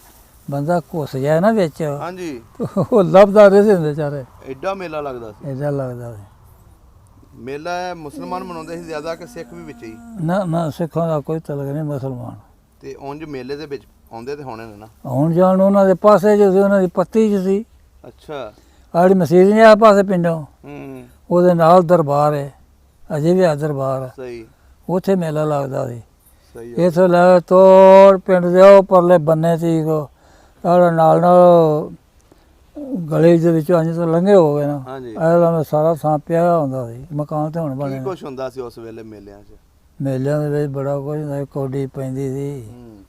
ਬੰਦਾ ਘੁਸ ਜਾਏ ਨਾ ਵਿੱਚ ਹਾਂਜੀ, ਉਹ ਲੱਭਦਾ ਨਹੀਂ ਸੀ ਹੁੰਦੇ ਵਿਚਾਰੇ, ਐਡਾ ਮੇਲਾ ਲੱਗਦਾ ਸੀ। ਐਡਾ ਲੱਗਦਾ ਸੀ। ਮੇਲਾ ਮੁਸਲਮਾਨ ਮਨਾਉਂਦੇ ਸੀ ਜ਼ਿਆਦਾ ਕਿ ਸਿੱਖ ਵੀ ਵਿੱਚ ਹੀ? ਨਾ ਨਾ, ਸਿੱਖਾਂ ਦਾ ਕੋਈ ਤਲਕ ਨਹੀਂ, ਮੁਸਲਮਾਨ। ਤੇ ਉਂਝ ਮੇਲੇ ਦੇ ਵਿੱਚ ਆਉਂਦੇ ਤੇ ਹੋਣੇ ਨੇ ਨਾ? ਆਉਣ ਜਾਣ ਉਹਨਾਂ ਦੇ ਪਾਸੇ ਜੋ ਸੀ, ਉਹਨਾਂ ਦੀ ਪੱਤੀ 'ਚ ਸੀ। ਅੱਛਾ। ਆਹ ਜਿਹੜੀ ਮਸੀਤ ਨਹੀਂ ਆ ਪਾਸੇ ਪਿੰਡੋਂ, ਹੂੰ, ਉਹਦੇ ਨਾਲ ਦਰਬਾਰ ਹੈ, ਅਜੇ ਵੀ ਆ ਦਰਬਾਰ, ਸਹੀ ਉੱਥੇ ਮੇਲਾ ਲੱਗਦਾ ਸੀ। ਸਹੀ। ਇੱਥੋਂ ਲੈ ਤੋੜ ਪਿੰਡ ਦੇ ਉਹ ਪਰਲੇ ਬੰਨੇ ਸੀ ਕੋ ਨਾਲ ਨਾਲ ਗਲੀ ਦੇ ਵਿੱਚੋਂ ਅੰਜ ਤੋਂ ਲੰਘੇ ਹੋ ਗਏ ਨਾ, ਹਾਂਜੀ। ਇਹਦਾ ਸਾਰਾ ਥਾਂ ਪਿਆ ਹੁੰਦਾ ਸੀ, ਮਕਾਨ ਤੇ ਹੁਣ ਬਣੇ ਕੀ ਨੇ। ਕੁਛ ਹੁੰਦਾ ਸੀ ਉਸ ਵੇਲੇ ਮੇਲਿਆਂ 'ਚ? ਮੇਲਿਆਂ ਦੇ ਵਿੱਚ ਬੜਾ ਕੁਝ ਹੁੰਦਾ ਸੀ, ਕੌਡੀ ਪੈਂਦੀ ਸੀ, ਹੂੰ।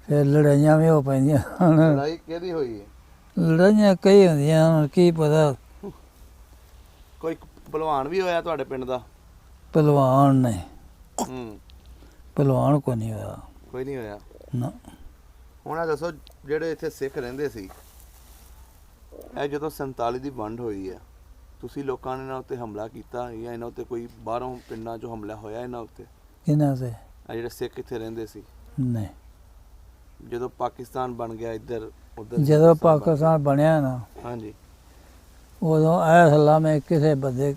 ਫਿਰ ਲੜਾਈਆਂ ਵੀ ਹੋ ਪੈਂਦੀਆਂ ਹਨ। ਲੜਾਈ ਕਿਹਦੀ ਹੋਈ ਹੈ? ਲੜਾਈਆਂ ਕਈ ਹੁੰਦੀਆਂ, ਹੁਣ ਕੀ ਪਤਾ। ਕੋਈ ਭਲਵਾਨ ਵੀ ਹੋਇਆ ਤੁਹਾਡੇ ਪਿੰਡ ਦਾ? ਪਹਿਲਵਾਨ ਨੇ, ਹੂੰ। ਪਹਿਲਵਾਨ ਕੋਈ ਨਹੀਂ ਹੋਇਆ ਕੋਈ ਨਹੀਂ ਹੋਇਆ ਨਾ। ਹੁਣ ਇਹ ਦੱਸੋ, ਜਿਹੜੇ ਇੱਥੇ ਸਿੱਖ ਰਹਿੰਦੇ ਸੀ, ਇਹ ਜਦੋਂ 47 ਦੀ ਵੰਡ ਹੋਈ ਹੈ, ਤੁਸੀਂ ਲੋਕਾਂ ਨੇ ਇਹਨਾਂ ਉੱਤੇ ਹਮਲਾ ਕੀਤਾ ਜਾਂ ਇਹਨਾਂ ਉੱਤੇ ਕੋਈ ਬਾਹਰੋਂ ਪਿੰਡਾਂ 'ਚੋਂ ਹਮਲਾ ਹੋਇਆ ਇਹਨਾਂ ਉੱਤੇ? ਕਿਹਨਾਂ ਤੇ? ਇਹ ਜਿਹੜੇ ਸਿੱਖ ਇੱਥੇ ਰਹਿੰਦੇ ਸੀ, ਨਹੀਂ। ਜਦੋਂ ਪਾਕਿਸਤਾਨ ਬਣ ਗਿਆ ਇੱਧਰ ਉੱਧਰ, ਜਦੋਂ ਪਾਕਿਸਤਾਨ ਬਣਿਆ ਨਾ, ਹਾਂਜੀ, ਉਦੋਂ ਇਹ ਹੱਲਾ ਮੈਂ ਕਿਸੇ ਬੰਦੇ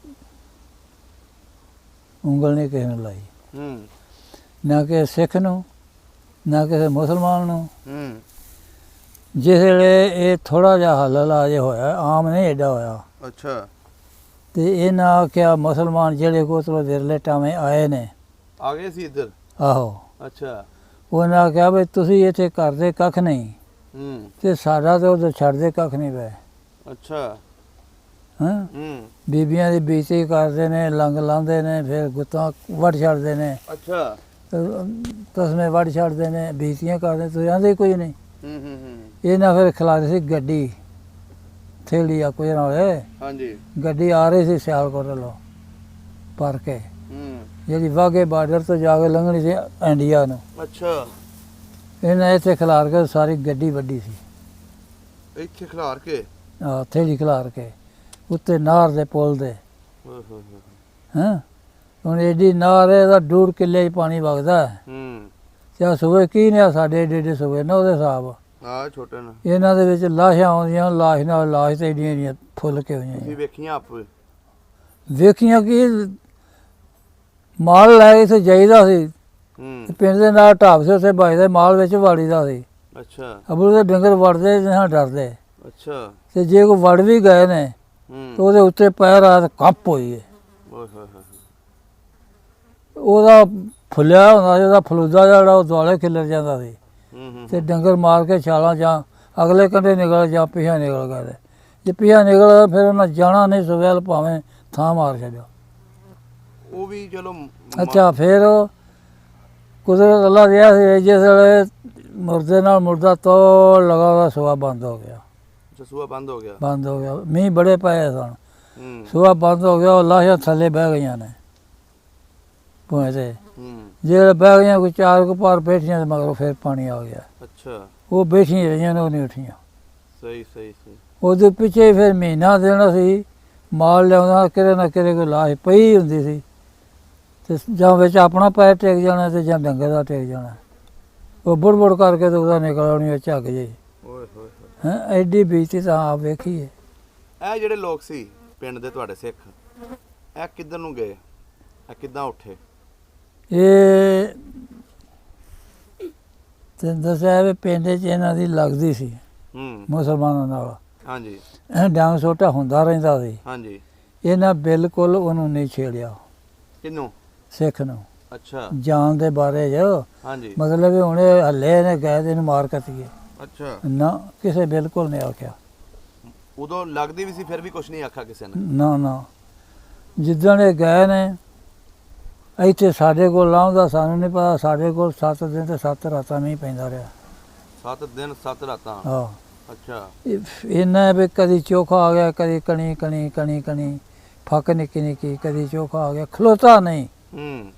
ਉਂਗਲ ਨਹੀਂ ਕਿਸੇ ਨੂੰ ਲਾਈ, ਹੂੰ ਨਾ ਕਿਸੇ ਸਿੱਖ ਨੂੰ, ਨਾ ਕਿਸੇ ਮੁਸਲਮਾਨ ਨੂੰ। ਹੂੰ। ਜਿਸ ਵੇਲੇ ਇਹ ਥੋੜਾ ਜਿਹਾ ਹੱਲਾ ਜੇ ਹੋਇਆ, ਆਮ ਨਹੀਂ ਐਡਾ ਹੋਇਆ, ਅੱਛਾ। ਤੇ ਇਹਨਾਂ ਆਖਿਆ ਮੁਸਲਮਾਨ ਜਿਹੜੇ ਕੋਤਰੋਂ ਵਿਰਲੇ ਟਾਵੇਂ ਆਏ ਨੇ, ਆ ਗਏ ਸੀ ਇੱਧਰ? ਆਹੋ, ਅੱਛਾ। ਉਹਨਾਂ ਆਖਿਆ ਵੀ ਤੁਸੀਂ ਇੱਥੇ ਕਰਦੇ ਕੱਖ ਨਹੀਂ, ਹੂੰ। ਤੇ ਸਾਡਾ ਤਾਂ ਉਧਰ ਛੱਡਦੇ ਕੱਖ ਨਹੀਂ ਪਏ। ਅੱਛਾ। ਹਾਂ, ਹੂੰ। ਬੀਬੀਆਂ ਦੀ ਬੇਇੱਜ਼ਤੀ ਕਰਦੇ ਨੇ, ਲੰਗ ਲਾਉਂਦੇ ਨੇ, ਫਿਰ ਗੁੱਤਾਂ ਵੱਢ ਛੱਡਦੇ ਨੇ, ਅੱਛਾ। ਤਸਮੇ ਵੱਢ ਛੱਡਦੇ ਨੇ, ਬੇਇੱਜ਼ਤੀਆਂ ਕਰਦੇ, ਤੁਸੀਂ ਆਂਦੇ ਕੋਈ ਨਹੀਂ। ਹੂੰ ਹੂੰ ਹੂੰ। ਇਹਨਾਂ ਫਿਰ ਖਿਲਾਰੀ ਸੀ ਗੱਡੀ, ਥੇਲੀ ਆ ਕੋਈ ਨਾਲ, ਹਾਂਜੀ। ਗੱਡੀ ਆ ਰਹੀ ਸੀ ਸਿਆਲਕੋਟ ਵੱਲੋਂ ਭਰ ਕੇ, ਹੂੰ। ਜਿਹੜੀ ਵਾਘੇ ਬਾਰਡਰ ਤੋਂ ਜਾ ਕੇ ਲੰਘਣੀ ਸੀ ਇੰਡੀਆ ਨੂੰ। ਅੱਛਾ। ਇਹਨਾਂ ਇੱਥੇ ਖਿਲਾਰ ਕੇ ਸਾਰੀ ਗੱਡੀ ਵੱਡੀ ਸੀ, ਇੱਥੇ ਖਿਲਾਰ ਕੇ? ਥੇਲੀ ਖਿਲਾਰ ਕੇ ਉੱਤੇ ਨਾਰ ਦੇ ਪੁੱਲ ਦੇ। ਓਏ ਹੋਏ ਹੋਏ। ਹਾਂ, ਹੁਣ ਏਡੀ ਨਾਰ ਹੈ, ਇਹਦਾ 1.5 ਕਿੱਲੇ 'ਚ ਪਾਣੀ ਵਗਦਾ ਹੈ। ਹੂੰ। ਚਾ ਸੂਏ ਕੀ ਨੇ ਸਾਡੇ ਏਡੇ ਏਡੇ ਸੂਏ ਨਾ ਉਹਦੇ ਹਿਸਾਬ। ਆ ਛੋਟੇ ਨੇ। ਇਹਨਾਂ ਦੇ ਵਿੱਚ ਲਾਸ਼ਾਂ ਆਉਂਦੀਆਂ, ਲਾਸ਼ ਨਾਲ ਲਾਸ਼ ਤੇ ਏਡੀਆਂ ਏਡੀਆਂ ਫੁੱਲ ਕੇ ਹੋਈਆਂ। ਤੁਸੀਂ ਵੇਖੀਆਂ ਆਪ? ਵੇਖੀਆਂ ਕਿ ਮਾਲ ਲੈ ਕੇ ਇੱਥੇ ਜਾਈਦਾ ਸੀ, ਹੂੰ। ਪਿੰਡ ਦੇ ਨਾਲ ਢਾਬ ਸੀ, ਉੱਥੇ ਵੱਜਦੇ ਮਾਲ ਵਿੱਚ ਵਾੜੀਦਾ ਸੀ। ਅੱਛਾ। ਅਬੂ ਦੇ ਡੰਗਰ ਵੜਦੇ ਜਾਂ ਡਰਦੇ, ਅੱਛਾ। ਤੇ ਜੇ ਕੋਈ ਵੜ ਵੀ ਗਏ ਨੇ ਹੂੰ। ਤਾਂ ਉਹਦੇ ਉੱਤੇ ਪੈਰ ਆ ਤੇ ਕੰਪ ਹੋਈ ਹੈ। ਓਏ ਹੋਏ ਹੋਏ। ਉਹਦਾ ਫੁੱਲਿਆ ਹੁੰਦਾ ਸੀ, ਉਹਦਾ ਫਲੂਦਾ ਜਿਹੜਾ ਉਹ ਦੁਆਲੇ ਖਿਲਰ ਜਾਂਦਾ ਸੀ, ਹੂੰ ਹੂੰ। ਤੇ ਡੰਗਰ ਮਾਰ ਕੇ ਛਾਲਾਂ ਜਾਂ ਅਗਲੇ ਕੰਢੇ ਨਿਕਲ ਜਾਂ ਪਿਛਾ ਨਿਕਲ ਗਏ। ਜੇ ਪਿਛਾ ਨਿਕਲ ਫਿਰ ਉਹਨਾਂ ਜਾਣਾ ਨਹੀਂ ਸਵੇਲ, ਭਾਵੇਂ ਥਾਂ ਮਾਰ ਛੱਡਿਆ। ਉਹ ਵੀ ਚਲੋ ਅੱਛਾ, ਫਿਰ ਕੁਦਰਤ ਅੱਲਾ ਦਿਆ ਸੀ, ਜਿਸ ਵੇਲੇ ਮੁਰਦੇ ਨਾਲ ਮੁਰਦਾ ਤੋੜ ਲਗਾ, ਉਹਦਾ ਸੁਆ ਬੰਦ ਹੋ ਗਿਆ। ਸੂਆ ਬੰਦ ਹੋ ਗਿਆ? ਬੰਦ ਹੋ ਗਿਆ, ਮੀਂਹ ਬੜੇ ਪਏ ਸਨ, ਹੂੰ। ਸੁਆ ਬੰਦ ਹੋ ਗਿਆ, ਉਹ ਲਾਸ਼ਾਂ ਥੱਲੇ ਬਹਿ ਗਈਆਂ ਨੇ ਭੂਏ ਤੇ। ਹੂੰ। ਜਿਹੜੇ ਬਹਿ ਗਈਆਂ ਕੋਈ 4 ਕੁ ਪਾਰ ਬੈਠੀਆਂ, ਤੇ ਮਗਰੋਂ ਫਿਰ ਪਾਣੀ ਆ ਗਿਆ। ਅੱਛਾ। ਉਹ ਬੈਠੀਆਂ ਰਹੀਆਂ ਨੇ, ਉਹ ਨਹੀਂ ਉੱਠੀਆਂ। ਸਹੀ ਸਹੀ ਸਹੀ। ਉਹਦੇ ਪਿੱਛੇ ਫਿਰ ਮਹੀਨਾ ਦੇਣਾ ਸੀ, ਮਾਲ ਲਿਆਉਂਦਾ, ਕਿਤੇ ਨਾ ਕਿਤੇ ਕੋਈ ਲਾਸ਼ ਪਈ ਹੁੰਦੀ ਸੀ, ਤੇ ਜਾਂ ਵਿੱਚ ਆਪਣਾ ਪੈਰ ਟੇਕ ਜਾਣਾ ਤੇ ਜਾਂ ਡੰਗਰ ਦਾ ਟੇਕ ਜਾਣਾ। ਉਹ ਬੁੜ ਕਰਕੇ ਤੇ ਉਹਦਾ ਨਿਕਲ ਆਉਣੀ, ਉਹ ਝੱਗ ਜੇ। ਓਏ ਹੋਏ ਹੋਏ। ਹੈਂ, ਐਡੀ ਬੇਇੱਜ਼ਤੀ ਤਾਂ ਆਪ ਵੇਖੀ ਹੈ। ਇਹ ਜਿਹੜੇ ਲੋਕ ਸੀ ਪਿੰਡ ਦੇ ਤੁਹਾਡੇ ਸਿੱਖ, ਇਹ ਕਿੱਧਰ ਨੂੰ ਗਏ? ਇਹ ਕਿੱਦਾਂ ਉੱਠੇ? ਇਹ ਤੈਨੂੰ ਦੱਸਿਆ ਵੀ ਪਿੰਡ 'ਚ ਇਹਨਾਂ ਦੀ ਲੱਗਦੀ ਸੀ ਹੂੰ। ਮੁਸਲਮਾਨਾਂ ਨਾਲ, ਹਾਂਜੀ ਡਾਂਗ ਸੋਟਾ ਹੁੰਦਾ ਰਹਿੰਦਾ ਸੀ। ਹਾਂਜੀ। ਇਹਨਾਂ ਬਿਲਕੁਲ ਉਹਨੂੰ ਨਹੀਂ ਛੇੜਿਆ, ਕਿਹਨੂੰ? ਸਿੱਖ ਨੂੰ, ਅੱਛਾ। ਜਾਨ ਦੇ ਬਾਰੇ 'ਚ। ਹਾਂਜੀ। ਮਤਲਬ ਵੀ ਹੁਣ ਇਹ ਹੱਲੇ ਨੇ ਗਏ ਤੇ ਇਹਨੂੰ ਮਾਰ ਕੱਤੀਏ, ਅੱਛਾ। ਨਾ ਕਿਸੇ ਬਿਲਕੁਲ ਨਹੀਂ ਆਖਿਆ। ਉਦੋਂ ਲੱਗਦੀ ਵੀ ਸੀ, ਫਿਰ ਵੀ ਕੁਝ ਨਹੀਂ ਆਖਿਆ ਕਿਸੇ ਨੇ? ਨਾ ਨਾ, ਜਿੱਦਣ ਇਹ ਗਏ ਨੇ ਇੱਥੇ ਸਾਡੇ ਕੋਲ ਲਾਉਂਦਾ ਸਾਨੂੰ ਨਹੀਂ ਪਤਾ, ਸਾਡੇ ਕੋਲ 7 ਦਿਨ ਤੇ 7 ਰਾਤਾਂ ਮੀਂਹ ਪੈਂਦਾ ਰਿਹਾ। 7 ਦਿਨ 7 ਰਾਤਾਂ? ਹਾਂ। ਅੱਛਾ। ਇਹਨਾਂ ਵੀ ਕਦੀ ਚੋਖਾ ਆ ਗਿਆ, ਕਦੀ ਕਣੀ ਕਣੀ ਕਣੀ ਕਣੀ, ਫੱਕ ਨਿੱਕੀ ਨਿੱਕੀ, ਕਦੀ ਚੋਖਾ ਆ ਗਿਆ, ਖਲੋਤਾ ਨਹੀਂ। ਹੂੰ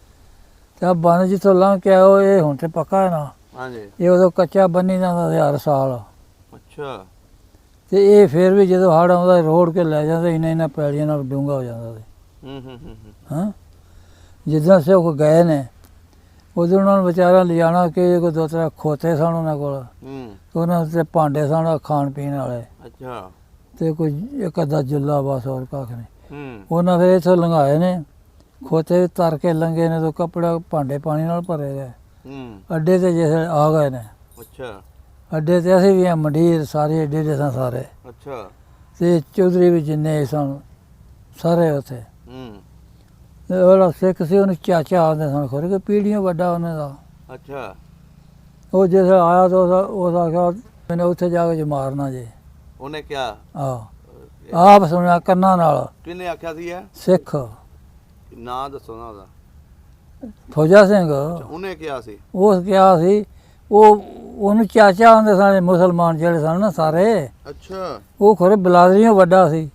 ਤੇ ਆ ਬੰਨ ਜਿੱਥੋਂ ਲੰਘ ਕੇ ਆਇਆ ਇਹ ਹੁਣ ਤੇ ਪੱਕਾ ਹੈ ਨਾ। ਹਾਂਜੀ ਇਹ ਉਦੋਂ ਕੱਚਾ ਬੰਨੀ ਜਾਂਦਾ ਸੀ ਹਰ ਸਾਲ। ਅੱਛਾ ਤੇ ਇਹ ਫਿਰ ਵੀ ਜਦੋਂ ਹੜ੍ਹ ਆਉਂਦਾ ਰੋੜ ਕੇ ਲੈ ਜਾਂਦੇ ਇਹਨਾਂ ਪੈੜੀਆਂ ਨਾਲ ਡੂੰਘਾ ਹੋ ਜਾਂਦਾ ਸੀ। ਹਾਂ ਜਿੱਦਾਂ ਸੇ ਉਹ ਗਏ ਨੇ ਉਦੋਂ ਉਹਨਾਂ ਨੂੰ ਵਿਚਾਰਾ ਲਿਜਾਣਾ ਕਿ ਕੋਈ 2-3 ਖੋਤੇ ਸਨ ਉਹਨਾਂ ਕੋਲ। ਉਹਨਾਂ ਦੇ ਭਾਂਡੇ ਸਨ ਖਾਣ ਪੀਣ ਵਾਲੇ। ਅੱਛਾ ਤੇ ਕੋਈ ਇੱਕ ਅੱਧਾ ਜੁੱਲਾ ਬਸ ਹੋਰ ਕੱਖ ਨਹੀਂ। ਉਹਨਾਂ ਫਿਰ ਇੱਥੋਂ ਲੰਘਾਏ ਨੇ ਖੋਤੇ ਤਰ ਕੇ ਲੰਘੇ ਨੇ ਤੇ ਕੱਪੜਾ ਭਾਂਡੇ ਪਾਣੀ ਨਾਲ ਭਰੇ ਗਏ। ਅੱਡੇ ਤੇ ਜਿਸ ਆ ਗਏ ਨੇ। ਅੱਛਾ ਅੱਡੇ ਤੇ ਅਸੀਂ ਵੀ ਆ ਮੰਡੀਰ ਸਾਰੇ ਅੱਡੇ ਦੇ ਸਾਂ ਸਾਰੇ। ਅੱਛਾ ਤੇ ਚੌਧਰੀ ਵੀ ਜਿੰਨੇ ਸਨ ਸਾਰੇ ਉੱਥੇ। ਤੇ ਉਹਦਾ ਸਿੱਖ ਸੀ ਉਹਨੂੰ ਚਾਚਾ ਆਉਂਦੇ ਸਨ ਖੋਰੇ ਕਿ ਪੀੜ੍ਹੀਆਂ ਵੱਡਾ ਉਹਨੇ ਦਾ। ਅੱਛਾ ਉਹ ਜਿਸ ਆਇਆ ਤਾਂ ਉਹਦਾ ਆਖਿਆ ਮੈਨੂੰ ਉੱਥੇ ਜਾ ਕੇ ਮਾਰਨਾ ਜੇ। ਉਹਨੇ ਕਿਹਾ ਆਪ ਸੁਣਿਆ ਕੰਨਾਂ ਨਾਲ। ਕਿਹਨੇ ਆਖਿਆ ਸੀ ਇਹ? ਸਿੱਖ ਨਾਂ ਦੱਸੋ ਨਾ ਉਹਦਾ। ਫੌਜਾ ਸਿੰਘ। ਉਹਨੇ ਕਿਹਾ ਸੀ? ਉਹ ਕਿਹਾ ਸੀ ਉਹਨੂੰ ਚਾਚਾ ਆਉਂਦੇ ਸਨ ਮੁਸਲਮਾਨ ਜਿਹੜੇ ਸਨ ਨਾ ਸਾਰੇ। ਅੱਛਾ ਉਹ ਖੋਰੇ ਬਲਾਦਰੀਓਂ ਵੱਡਾ ਸੀ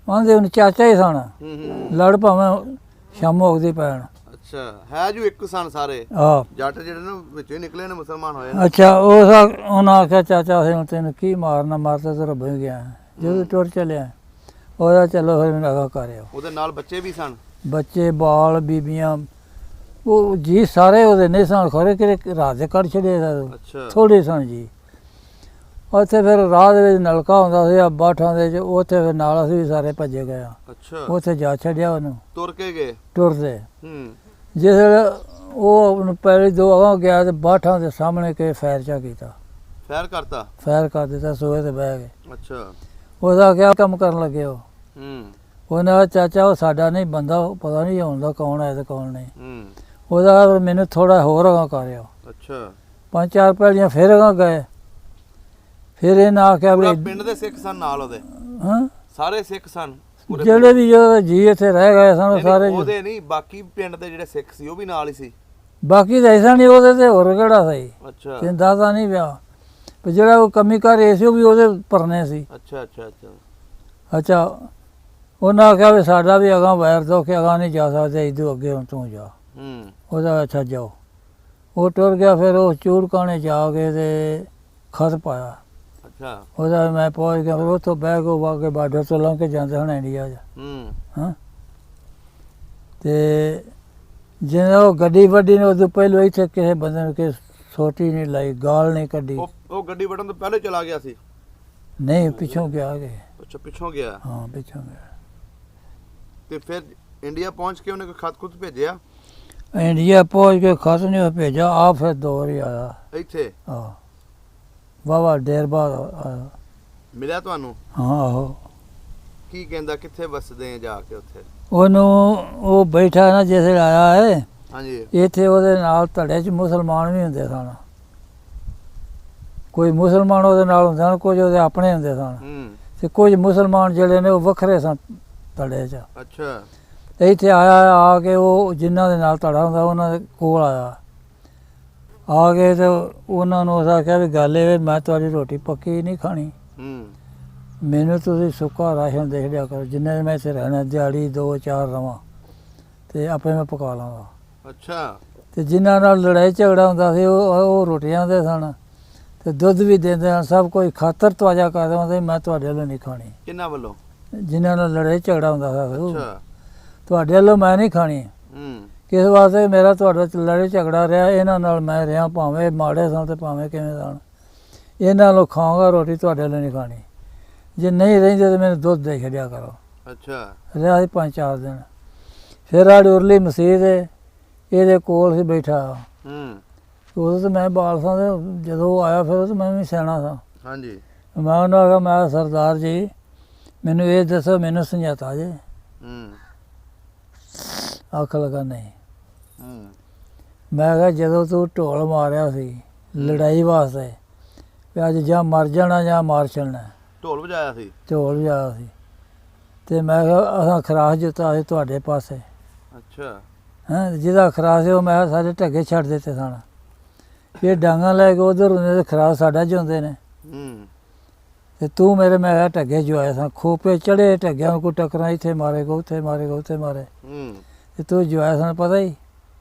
ਆਂਦੇ ਉਹਨੂੰ ਚਾਚਾ ਹੀ ਸਨ। ਲੜ ਭਾਵੇਂ ਸ਼ਾਮੋਂ ਉਗਦੀ ਪੈਣ। ਅੱਛਾ ਹੈ ਜੋ ਇੱਕ ਸਨ ਸਾਰੇ ਜੱਟ ਜਿਹੜੇ ਨੇ ਵਿੱਚੋਂ ਹੀ ਨਿਕਲੇ ਨੇ ਮੁਸਲਮਾਨ ਹੋਏ ਨੇ। ਅੱਛਾ ਉਹਨਾਂ ਆਖਿਆ ਚਾਚਾ ਸਿੰਘ ਤੈਨੂੰ ਕੀ ਮਾਰਨਾ ਮਾਰਦਾ ਤਾਂ ਰੱਬ ਹੀ ਗਿਆ। ਜਦੋਂ ਟੁਰ ਚੱਲਿਆ ਉਹਦਾ ਚਲੋ ਫਿਰ ਮੈਨੂੰ ਅਗਾ ਕਰਿਓ। ਉਹਦੇ ਨਾਲ ਬੱਚੇ ਵੀ ਸਨ? ਬੱਚੇ ਬਾਲ ਬੀਬੀਆਂ ਉਹ ਜੀ ਸਾਰੇ ਉਹਦੇ ਨਹੀਂ ਸਨ ਖੋਰੇ ਕਿ ਰਾਤ ਦੇ ਕੱਢ ਛੱਡੇ ਥੋੜੇ ਸਨ ਜੀ। ਉੱਥੇ ਫਿਰ ਰਾਹ ਦੇ ਵਿੱਚ ਨਲਕਾ ਹੁੰਦਾ ਸੀ ਬਾਠਾਂ ਦੇ ਉੱਥੇ ਫਿਰ ਨਾਲ ਅਸੀਂ ਵੀ ਸਾਰੇ ਭੱਜੇ ਗਏ। ਉੱਥੇ ਜਾ ਛੱਡਿਆ ਉਹਨੂੰ। ਤੁਰ ਕੇ ਗਏ? ਟੁਰਦੇ। ਜਿਸ ਵੇਲੇ ਉਹ ਪਹਿਲੇ 2 ਅਗਾਂਹ ਗਿਆ ਤੇ ਬਾਠਾਂ ਦੇ ਸਾਹਮਣੇ ਕੇ ਫੈਰ ਚਾ ਕੀਤਾ। ਫੈਰ ਕਰਤਾ? ਫੈਰ ਕਰ ਦਿੱਤਾ ਸੋਏ ਤੇ ਬਹਿ ਗਏ। ਅੱਛਾ ਉਹਦਾ ਕਿਆ ਕੰਮ ਕਰਨ ਲੱਗੇ ਉਹ? ਉਹਨਾਂ ਚਾਚਾ ਉਹ ਸਾਡਾ ਨਹੀਂ ਬੰਦਾ ਪਤਾ ਨਹੀਂ ਹੁੰਦਾ ਕੌਣ ਹੈ ਤੇ ਕੌਣ ਨਹੀਂ। ਉਹਦਾ ਮੈਨੂੰ ਥੋੜਾ ਹੋਰ ਅਗਾਂਹ ਕਰਿਓ। ਅੱਛਾ 5-4 ਪਹਿਲੀਆਂ ਫਿਰ ਅਗਾਂਹ ਗਏ। ਫਿਰ ਇਹਨਾਂ ਆਖਿਆ ਵੀ ਪਿੰਡ ਦੇ ਸਿੱਖ ਸਨ ਨਾਲ ਉਹਦੇ? ਹਾਂ ਸਾਰੇ ਸਿੱਖ ਸਨ ਜਿਹੜੇ ਵੀ ਜੀ ਇੱਥੇ ਰਹਿ ਗਏ ਸਨ ਸਾਰੇ। ਉਹਦੇ ਨਹੀਂ ਬਾਕੀ ਪਿੰਡ ਦੇ ਜਿਹੜੇ ਸਿੱਖ ਸੀ ਉਹ ਵੀ ਨਾਲ ਹੀ ਸੀ? ਬਾਕੀ ਤਾਂ ਐਸਾ ਨਹੀਂ ਉਹਦੇ ਤੇ ਹੋਰ ਕਿਹੜਾ ਸੀ। ਅੱਛਾ ਤੈਨੂੰ ਦੱਸਦਾ ਨਹੀਂ ਪਿਆ ਪਰ ਜਿਹੜਾ ਉਹ ਕਮੀ ਕਰ ਰਹੇ ਸੀ ਉਹ ਵੀ ਉਹਦੇ ਭਰਨੇ ਸੀ। ਅੱਛਾ ਅੱਛਾ ਅੱਛਾ ਅੱਛਾ ਉਹਨਾਂ ਆਖਿਆ ਵੀ ਸਾਡਾ ਵੀ ਅਗਾਂਹ ਵੈਰ ਦੋ ਕਿ ਅਗਾਂਹ ਨਹੀਂ ਜਾ ਸਕਦੇ ਇੱਧਰ ਅੱਗੇ ਹੁਣ ਤੂੰ ਜਾ। ਉਹਦਾ ਅੱਛਾ ਜਾਓ। ਉਹ ਟੁਰ ਗਿਆ ਫਿਰ ਉਹ ਚੂੜਕਾਣੇ ਜਾ ਕੇ ਤੇ ਖਤ ਪਾਇਆ। ਉਹਦਾ ਮੈਂ ਪਹੁੰਚ ਗਿਆ ਫਿਰ ਉੱਥੋਂ ਬਹਿ ਕੇ ਵਾਗੇ ਬਾਰਡਰ ਤੋਂ ਲੰਘ ਕੇ ਜਾਂਦੇ ਹੁਣ ਇੰਡੀਆ 'ਚ। ਹਾਂ ਤੇ ਜਿਵੇਂ ਉਹ ਗੱਡੀ ਵੱਡੀ ਨੇ ਉਦੋਂ ਪਹਿਲਾਂ ਇੱਥੇ ਕਿਸੇ ਬੰਦੇ ਨੂੰ ਕਿ ਸੋਟੀ ਨਹੀਂ ਲਾਈ ਗਾਲ ਨਹੀਂ ਕੱਢੀ। ਉਹ ਗੱਡੀ ਵੱਢਣ ਤੋਂ ਪਹਿਲੇ ਚਲਾ ਗਿਆ ਸੀ? ਨਹੀਂ ਪਿੱਛੋਂ ਗਿਆ ਕਿ। ਅੱਛਾ ਪਿੱਛੋਂ ਗਿਆ? ਹਾਂ ਪਿੱਛੋਂ ਗਿਆ। ਤੇ ਫਿਰ ਇੰਡੀਆ ਪਹੁੰਚ ਕੇ ਉਹਨੇ ਕੋਈ ਖਤ ਖੁਤ ਭੇਜਿਆ? ਇੰਡੀਆ ਪਹੁੰਚ ਕੇ ਖਤ ਨਹੀਂ ਭੇਜਿਆ ਆ ਫਿਰ 2 ਵਾਰੀ ਆਇਆ ਇੱਥੇ। ਹਾਂ ਵਾਵਾ ਦੇਰ ਬਾਅਦ ਆਇਆ। ਮਿਲਿਆ ਤੁਹਾਨੂੰ? ਹਾਂ ਆਹੋ। ਕੀ ਕਹਿੰਦਾ ਕਿੱਥੇ ਵਸਦੇ ਆ ਜਾ ਕੇ ਉੱਥੇ? ਉਹਨੂੰ ਉਹ ਬੈਠਾ ਨਾ ਜਿਸ ਵੇਲੇ ਆਇਆ ਹੈ। ਹਾਂਜੀ ਇੱਥੇ ਉਹਦੇ ਨਾਲ ਧੜੇ 'ਚ ਮੁਸਲਮਾਨ ਵੀ ਹੁੰਦੇ ਸਨ। ਕੋਈ ਮੁਸਲਮਾਨ ਉਹਦੇ ਨਾਲ ਹੁੰਦੇ ਸਨ ਕੁਝ ਉਹਦੇ ਆਪਣੇ ਹੁੰਦੇ ਸਨ ਤੇ ਕੁਝ ਮੁਸਲਮਾਨ ਜਿਹੜੇ ਨੇ ਉਹ ਵੱਖਰੇ ਸਨ ਧੜੇ 'ਚ। ਅੱਛਾ ਇੱਥੇ ਆਇਆ ਆ ਕੇ ਉਹ ਜਿਨ੍ਹਾਂ ਦੇ ਨਾਲ ਧੜਾ ਹੁੰਦਾ ਉਹਨਾਂ ਦੇ ਕੋਲ ਆਇਆ ਆ ਕੇ ਤੇ ਉਹਨਾਂ ਨੂੰ ਉਸ ਆਖਿਆ ਵੀ ਗੱਲ ਇਹ ਮੈਂ ਤੁਹਾਡੀ ਰੋਟੀ ਪੱਕੀ ਨਹੀਂ ਖਾਣੀ। ਮੈਨੂੰ ਤੁਸੀਂ ਸੁੱਕਾ ਰਾਸ਼ਨ ਦੇਖ ਲਿਆ ਕਰੋ ਜਿੰਨੇ ਮੈਂ ਇੱਥੇ ਰਹਿਣਾ ਦਿਹਾੜੀ 2-4 ਰਵਾਂ ਤੇ ਆਪੇ ਮੈਂ ਪਕਾ ਲਵਾਂਗਾ। ਅੱਛਾ ਤੇ ਜਿਨ੍ਹਾਂ ਨਾਲ ਲੜਾਈ ਝਗੜਾ ਹੁੰਦਾ ਸੀ ਉਹ ਰੋਟੀਆਂ ਦੇ ਸਨ ਤੇ ਦੁੱਧ ਵੀ ਦਿੰਦੇ ਸਨ ਸਭ ਕੋਈ ਖਾਤਰ ਤਵਾਜਾ ਕਰਦੇ ਹੁੰਦੇ ਮੈਂ ਤੁਹਾਡੇ ਵੱਲੋਂ ਨਹੀਂ ਖਾਣੀ। ਕਿਹਨਾਂ ਵੱਲੋਂ? ਜਿਨ੍ਹਾਂ ਨਾਲ ਲੜਾਈ ਝਗੜਾ ਹੁੰਦਾ ਸੀ ਤੁਹਾਡੇ ਵੱਲੋਂ ਮੈਂ ਨਹੀਂ ਖਾਣੀ। ਕਿਸ ਵਾਸਤੇ ਮੇਰਾ ਤੁਹਾਡਾ ਲੜਾਈ ਝਗੜਾ ਰਿਹਾ ਇਹਨਾਂ ਨਾਲ ਮੈਂ ਰਿਹਾ ਭਾਵੇਂ ਮਾੜੇ ਸਨ ਤੇ ਭਾਵੇਂ ਕਿਵੇਂ ਸਨ ਇਹਨਾਂ ਨਾਲੋਂ ਖਾਵਾਂਗਾ ਰੋਟੀ ਤੁਹਾਡੇ ਵੱਲੋਂ ਨਹੀਂ ਖਾਣੀ। ਜੇ ਨਹੀਂ ਰਹਿੰਦੇ ਤਾਂ ਮੈਨੂੰ ਦੁੱਧ ਦੇ ਛੱਡਿਆ ਕਰੋ। ਅੱਛਾ ਰਿਹਾ ਸੀ 5-4 ਦਿਨ। ਫਿਰ ਆੜੀ ਉਰਲੀ ਮਸੀਤ ਇਹਦੇ ਕੋਲ ਸੀ ਬੈਠਾ। ਉਦੋਂ ਤਾਂ ਮੈਂ ਬਾਲ ਸਾਂ ਤੇ ਜਦੋਂ ਆਇਆ ਫਿਰ ਤਾਂ ਮੈਂ ਵੀ ਸਿਆਣਾ ਸਾਂ। ਹਾਂਜੀ ਮੈਂ ਉਹਨਾਂ ਆਖਿਆ ਮੈਂ ਸਰਦਾਰ ਜੀ ਮੈਨੂੰ ਇਹ ਦੱਸੋ ਮੈਨੂੰ ਸਮਝਾਤਾ ਜੇ? ਆਖ ਲਗਾ ਨਹੀਂ। ਮੈਂ ਕਿਹਾ ਜਦੋਂ ਤੂੰ ਢੋਲ ਮਾਰਿਆ ਸੀ ਲੜਾਈ ਵਾਸਤੇ ਵੀ ਅੱਜ ਜਾਂ ਮਰ ਜਾਣਾ ਜਾਂ ਮਾਰ ਛੱਡਣਾ। ਢੋਲ ਵਜਾਇਆ ਸੀ? ਢੋਲ ਵਜਾਇਆ ਸੀ ਤੇ ਮੈਂ ਕਿਹਾ ਅਸਾਂ ਖਰਾਸ ਦਿੱਤਾ ਸੀ ਤੁਹਾਡੇ ਪਾਸੇ। ਅੱਛਾ ਹੈਂ ਜਿਹਦਾ ਖਰਾਸ ਸੀ ਉਹ ਮੈਂ ਸਾਰੇ ਢੱਗੇ ਛੱਡ ਦਿੱਤੇ ਸਨ। ਇਹ ਡਾਂਗਾਂ ਲੈ ਕੇ ਉਧਰ ਹੁੰਦੇ ਤੇ ਖਰਾਸ ਸਾਡਾ ਜਿਉਂਦੇ ਨੇ ਤੇ ਤੂੰ ਮੇਰੇ ਮੈਂ ਕਿਹਾ ਢੱਗੇ ਜਵਾਏ ਸਾਂ ਖੋਪੇ ਚੜੇ ਢੱਗਿਆਂ ਨੂੰ ਕੋਈ ਟੱਕਰਾਂ ਇੱਥੇ ਮਾਰੇਗਾ ਉੱਥੇ ਮਾਰੇਗਾ ਉੱਥੇ ਮਾਰੇ ਤੇ ਤੂੰ ਜਵਾਇਆ ਸਾਨੂੰ ਪਤਾ ਹੀ?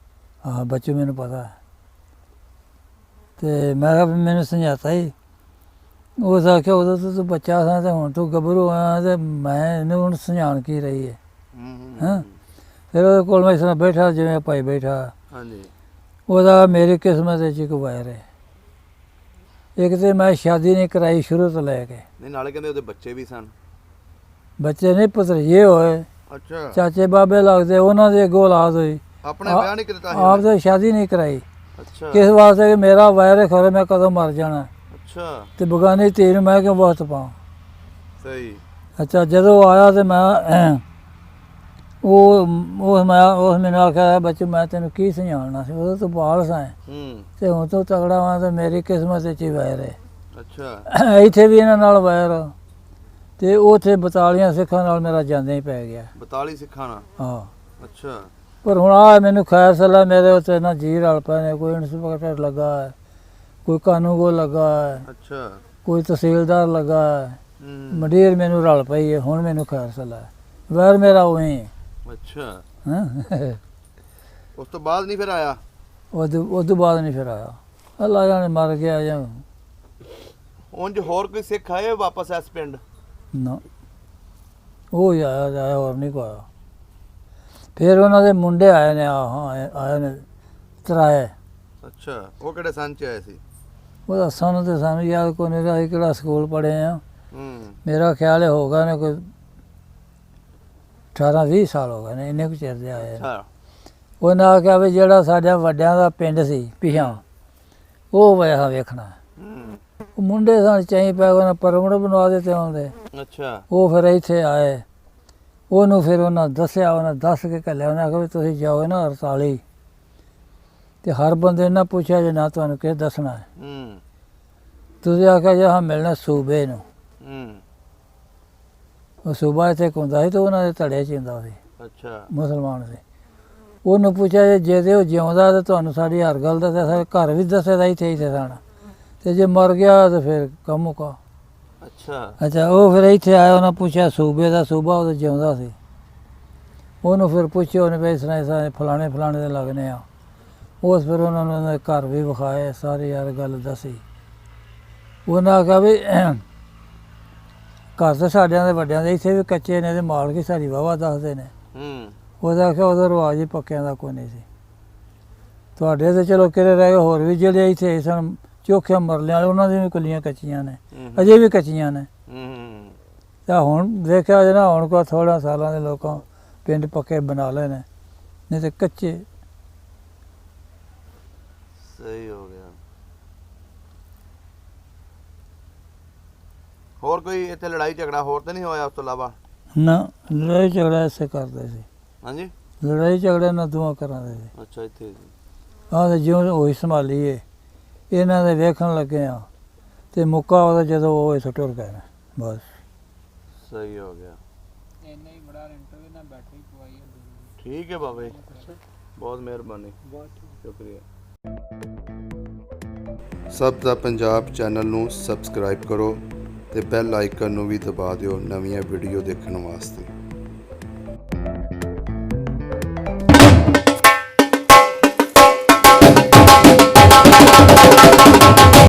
ਹਾਂ ਬੱਚੂ ਮੈਨੂੰ ਪਤਾ ਹੈ। ਤੇ ਮੈਂ ਕਿਹਾ ਵੀ ਮੈਨੂੰ ਸਮਝਾਤਾ ਹੀ। ਉਸ ਆਖਿਆ ਉਦੋਂ ਤੂੰ ਬੱਚਾ ਸਾਂ ਤੇ ਹੁਣ ਤੂੰ ਗੱਭਰੂ ਆ ਤੇ ਮੈਂ ਇਹਨੂੰ ਹੁਣ ਸਮਝਾਉਣ ਕੀ ਰਹੀ ਹੈ। ਹਾਂ ਫਿਰ ਉਹਦੇ ਕੋਲ ਮੈਂ ਇਸ ਤਰ੍ਹਾਂ ਬੈਠਾ ਜਿਵੇਂ ਭਾਈ ਬੈਠਾ। ਹਾਂਜੀ। ਉਹਦਾ ਮੇਰੀ ਕਿਸਮਤ ਵਿੱਚ ਇੱਕ ਵਾਇਰ ਹੈ। ਇੱਕ ਤੇ ਮੈਂ ਸ਼ਾਦੀ ਨਹੀਂ ਕਰਾਈ ਸ਼ੁਰੂ ਤੋਂ ਲੈ ਕੇ। ਨਹੀਂ ਨਾਲੇ ਕਹਿੰਦੇ ਉਹਦੇ ਬੱਚੇ ਵੀ ਸਨ। ਬੱਚੇ ਨਹੀਂ ਭਤਰੀਏ ਹੋਏ, ਅੱਛਾ। ਚਾਚੇ ਬਾਬੇ ਲੱਗਦੇ, ਉਹਨਾਂ ਦੇ ਅੱਗੋਂ ਔਲਾਦ ਹੋਈ। ਆਪਣੇ ਵਿਆਹ ਨਹੀਂ ਕੀਤਾ ਆਪ ਤੇ ਸ਼ਾਦੀ ਨਹੀਂ ਕਰਾਈ। ਅੱਛਾ। ਕਿਸ ਵਾਸਤੇ ਕਿ ਮੇਰਾ ਵਾਇਰ ਖਰੇ ਮੈਂ ਕਦੋਂ ਮਰ ਜਾਣਾ। ਅੱਛਾ। ਤੇ ਬਗਾਨੀ ਧੀ ਨੂੰ ਮੈਂ ਕਿਉਂ ਵਕਤ ਪਾਵਾਂ। ਸਹੀ। ਅੱਛਾ ਜਦੋਂ ਆਇਆ ਤੇ ਮੈਂ ਉਹ ਮੈਨੂੰ ਆਖਿਆ ਬੱਚੇ ਮੈਂ ਤੈਨੂੰ ਕੀ ਸਮਝਾਉਣਾ ਸੀ, ਉਦੋਂ ਤੂੰ ਬਾਲ ਸਾਂ ਤੇ ਹੁਣ ਤੂੰ ਤਗੜਾ ਵਾਂ ਤੇ ਮੇਰੀ ਕਿਸਮਤ ਵਿੱਚ ਹੀ ਵਾਇਰ ਹੈ। ਅੱਛਾ। ਇੱਥੇ ਵੀ ਇਹਨਾਂ ਨਾਲ ਵਾਇਰ ਤੇ ਉੱਥੇ 42 ਸਿੱਖਾਂ ਨਾਲ ਮੇਰਾ ਜਾਂਦੇ ਹੀ ਪੈ ਗਿਆ। 42 ਸਿੱਖਾਂ ਨਾਲ? ਹਾਂ। ਅੱਛਾ। ਪਰ ਹੁਣ ਆ ਮੈਨੂੰ ਖੈਰ ਸਲਾ ਮੇਰੇ ਉੱਤੇ ਨਾ ਜੀ ਰਲ ਪਏ ਨੇ। ਕੋਈ ਇੰਸਪੈਕਟਰ ਲੱਗਾ ਹੈ, ਕੋਈ ਕਾਨੂੰਗੋ ਲੱਗਾ ਹੈ, ਅੱਛਾ। ਕੋਈ ਤਹਿਸੀਲਦਾਰ ਲੱਗਾ ਹੈ, ਮੰਡੀਰ ਮੈਨੂੰ ਰਲ ਪਈ ਹੈ। ਹੁਣ ਮੈਨੂੰ ਖੈਰ ਸਲਾ ਵੈਰ ਮੇਰਾ ਉਵੇਂ ਹੈ। ਅੱਛਾ। ਹਾਂ ਉਸ ਤੋਂ ਬਾਅਦ ਨਹੀਂ ਫਿਰ ਆਇਆ? ਉਹ ਤੋਂ ਬਾਅਦ ਨਹੀਂ ਫਿਰ ਆਇਆ। ਅੱਲਾ ਜਾਣੇ ਮਰ ਗਿਆ ਜਾਂ ਉਂਝ ਹੋਰ ਕੋਈ ਸਿੱਖ ਆਏ ਵਾਪਸ ਇਸ ਪਿੰਡ? ਨਾ ਉਹ ਹੀ ਆਇਆ ਹੋਰ ਨਹੀਂ ਕੋਈ ਆਇਆ। ਫਿਰ ਉਹਨਾਂ ਦੇ ਮੁੰਡੇ ਆਏ ਨੇ ਆਏ ਨੇ ਤਰਾਏ। ਅੱਛਾ। ਉਹ ਕਿਹੜੇ ਸੰਨ ਚ ਆਏ ਸੀ? ਉਹਦਾ ਸਾਨੂੰ ਤੇ ਸਾਨੂੰ ਯਾਦ ਕੋਈ ਨਹੀਂ ਰਿਹਾ ਕਿਹੜਾ ਸਕੂਲ ਪੜ੍ਹੇ ਆ। ਮੇਰਾ ਖਿਆਲ ਹੋਗਾ ਨੇ ਕੋਈ 18-20 ਸਾਲ ਹੋ ਗਏ ਨੇ, ਇੰਨੇ ਕੁ ਚਿਰ ਦੇ ਆਏ। ਉਹਨਾਂ ਆਖਿਆ ਵੀ ਜਿਹੜਾ ਸਾਡੇ ਵੱਡਿਆਂ ਦਾ ਪਿੰਡ ਸੀ ਪਿਛਾਂ ਉਹ ਵੇਖਾ ਵੇਖਣਾ। ਉਹ ਮੁੰਡੇ ਸਾਨੂੰ ਚਾਹੀ ਪੈ ਉਹਨਾਂ ਪਰਮੜ ਬਣਵਾ ਦਿੱਤੇ ਆਉਂਦੇ। ਅੱਛਾ। ਉਹ ਫਿਰ ਇੱਥੇ ਆਏ। ਉਹਨੂੰ ਫਿਰ ਉਹਨਾਂ ਦੱਸਿਆ, ਉਹਨਾਂ ਦੱਸ ਕੇ ਘੱਲਿਆ। ਉਹਨੇ ਆਖਿਆ ਵੀ ਤੁਸੀਂ ਜਾਓ ਨਾ 48 ਤੇ ਹਰ ਬੰਦੇ ਨੇ ਪੁੱਛਿਆ ਜੇ ਨਾ ਤੁਹਾਨੂੰ ਕਿਹ ਦੱਸਣਾ ਹੈ। ਤੁਸੀਂ ਆਖਿਆ ਜੇ ਹਾਂ ਮਿਲਣਾ ਸੂਬੇ ਨੂੰ। ਉਹ ਸੂਬਾ ਇੱਥੇ ਹੁੰਦਾ ਸੀ ਤੇ ਉਹਨਾਂ ਦੇ ਧੜੇ 'ਚ ਹੁੰਦਾ ਸੀ। ਅੱਛਾ। ਮੁਸਲਮਾਨ ਸੀ। ਉਹਨੂੰ ਪੁੱਛਿਆ ਜੇ ਤੇ ਉਹ ਜਿਉਂਦਾ ਤਾਂ ਤੁਹਾਨੂੰ ਸਾਡੀ ਹਰ ਗੱਲ ਦੱਸਿਆ, ਸਾਰੇ ਘਰ ਵੀ ਦੱਸਿਆ ਇੱਥੇ ਸਨ ਤੇ ਜੇ ਮਰ ਗਿਆ ਤਾਂ ਫਿਰ ਕੰਮ ਮੁਕਾ। ਅੱਛਾ। ਉਹ ਫਿਰ ਇੱਥੇ ਆਇਆ, ਉਹਨਾਂ ਪੁੱਛਿਆ ਸੂਬੇ ਦਾ, ਸੂਬਾ ਉਹ ਜਿਉਂਦਾ ਸੀ। ਉਹਨੂੰ ਫਿਰ ਪੁੱਛਿਆ ਉਹਨੇ ਵੀ ਇਸ ਤਰ੍ਹਾਂ ਫਲਾਣੇ ਦੇ ਲੱਗਣੇ ਆ। ਉਸ ਫਿਰ ਉਹਨਾਂ ਨੂੰ ਉਹਨਾਂ ਦੇ ਘਰ ਵੀ ਵਿਖਾਏ, ਸਾਰੀ ਯਾਰ ਗੱਲ ਦੱਸੀ। ਉਹਨਾਂ ਆਖਿਆ ਵੀ ਘਰ ਤਾਂ ਸਾਡਿਆਂ ਦੇ ਵੱਡਿਆਂ ਦੇ ਇੱਥੇ ਵੀ ਕੱਚੇ ਨੇ ਤੇ ਮਾਲਕ ਹੀ ਸਾਡੀ ਵਾਹਵਾ ਦੱਸਦੇ ਨੇ। ਉਹਦਾ ਆਖਿਆ ਉਹਦਾ ਰਿਵਾਜ ਹੀ ਪੱਕਿਆਂ ਦਾ ਕੋਈ ਨਹੀਂ ਸੀ। ਤੁਹਾਡੇ ਤਾਂ ਚਲੋ ਕਿਹੜੇ ਰਹਿ ਗਏ, ਹੋਰ ਵੀ ਜਿਹੜੇ ਇੱਥੇ ਸਨ ਚੋਖਿਆ ਮਰਲਿਆਂ ਵਾਲੇ ਉਹਨਾਂ ਦੀਆਂ ਵੀ ਕੁੱਲੀਆਂ ਕੱਚੀਆਂ ਨੇ, ਅਜੇ ਵੀ ਕੱਚੀਆਂ ਨੇ। ਤਾਂ ਹੁਣ ਦੇਖਿਆ ਜੇ ਨਾ ਹੁਣ ਕੋ ਥੋੜ੍ਹਾ ਸਾਲਾਂ ਦੇ ਲੋਕਾਂ ਪਿੰਡ ਪੱਕੇ ਬਣਾ ਲਏ ਨੇ, ਨਹੀਂ ਤੇ ਕੱਚੇ। ਸਹੀ ਹੋ ਗਿਆ। ਹੋਰ ਕੋਈ ਇੱਥੇ ਲੜਾਈ ਝਗੜਾ ਹੋਰ ਤਾਂ ਨਹੀਂ ਹੋਇਆ ਉਸ ਤੋਂ ਇਲਾਵਾ? ਨਾ ਲੜਾਈ ਝਗੜਾ ਇਸੇ ਕਰਦੇ ਸੀ। ਹਾਂਜੀ। ਲੜਾਈ ਝਗੜੇ ਨਾਲ ਦੁਆ ਕਰਾਂਦੇ ਸੀ। ਅੱਛਾ। ਇੱਥੇ ਆਹ ਤੇ ਜਿਉਂ ਹੋਈ ਸੰਭਾਲੀਏ ਇਹਨਾਂ ਦੇ ਵੇਖਣ ਲੱਗੇ ਆ ਤੇ ਮੁੱਕਾ ਉਹਦਾ ਜਦੋਂ ਉਹ ਇੱਥੋਂ ਟੁਰ ਗਏ ਨੇ ਬਸ। ਸਹੀ ਹੋ ਗਿਆ। ਇੰਨਾ ਹੀ ਬੜਾ ਇੰਟਰਵਿਊ ਨਾਲ ਬੈਟਰੀ ਪਵਾਈ ਹੈ। ਠੀਕ ਹੈ ਬਾਬਾ ਜੀ, ਬਹੁਤ ਮਿਹਰਬਾਨੀ, ਸ਼ੁਕਰੀਆ। ਸਭ ਦਾ ਪੰਜਾਬ ਚੈਨਲ ਨੂੰ ਸਬਸਕ੍ਰਾਈਬ ਕਰੋ ਤੇ ਬੈਲ ਆਈਕਨ ਨੂੰ ਵੀ ਦਬਾ ਦਿਓ ਨਵੀਆਂ ਵੀਡੀਓ ਦੇਖਣ ਵਾਸਤੇ।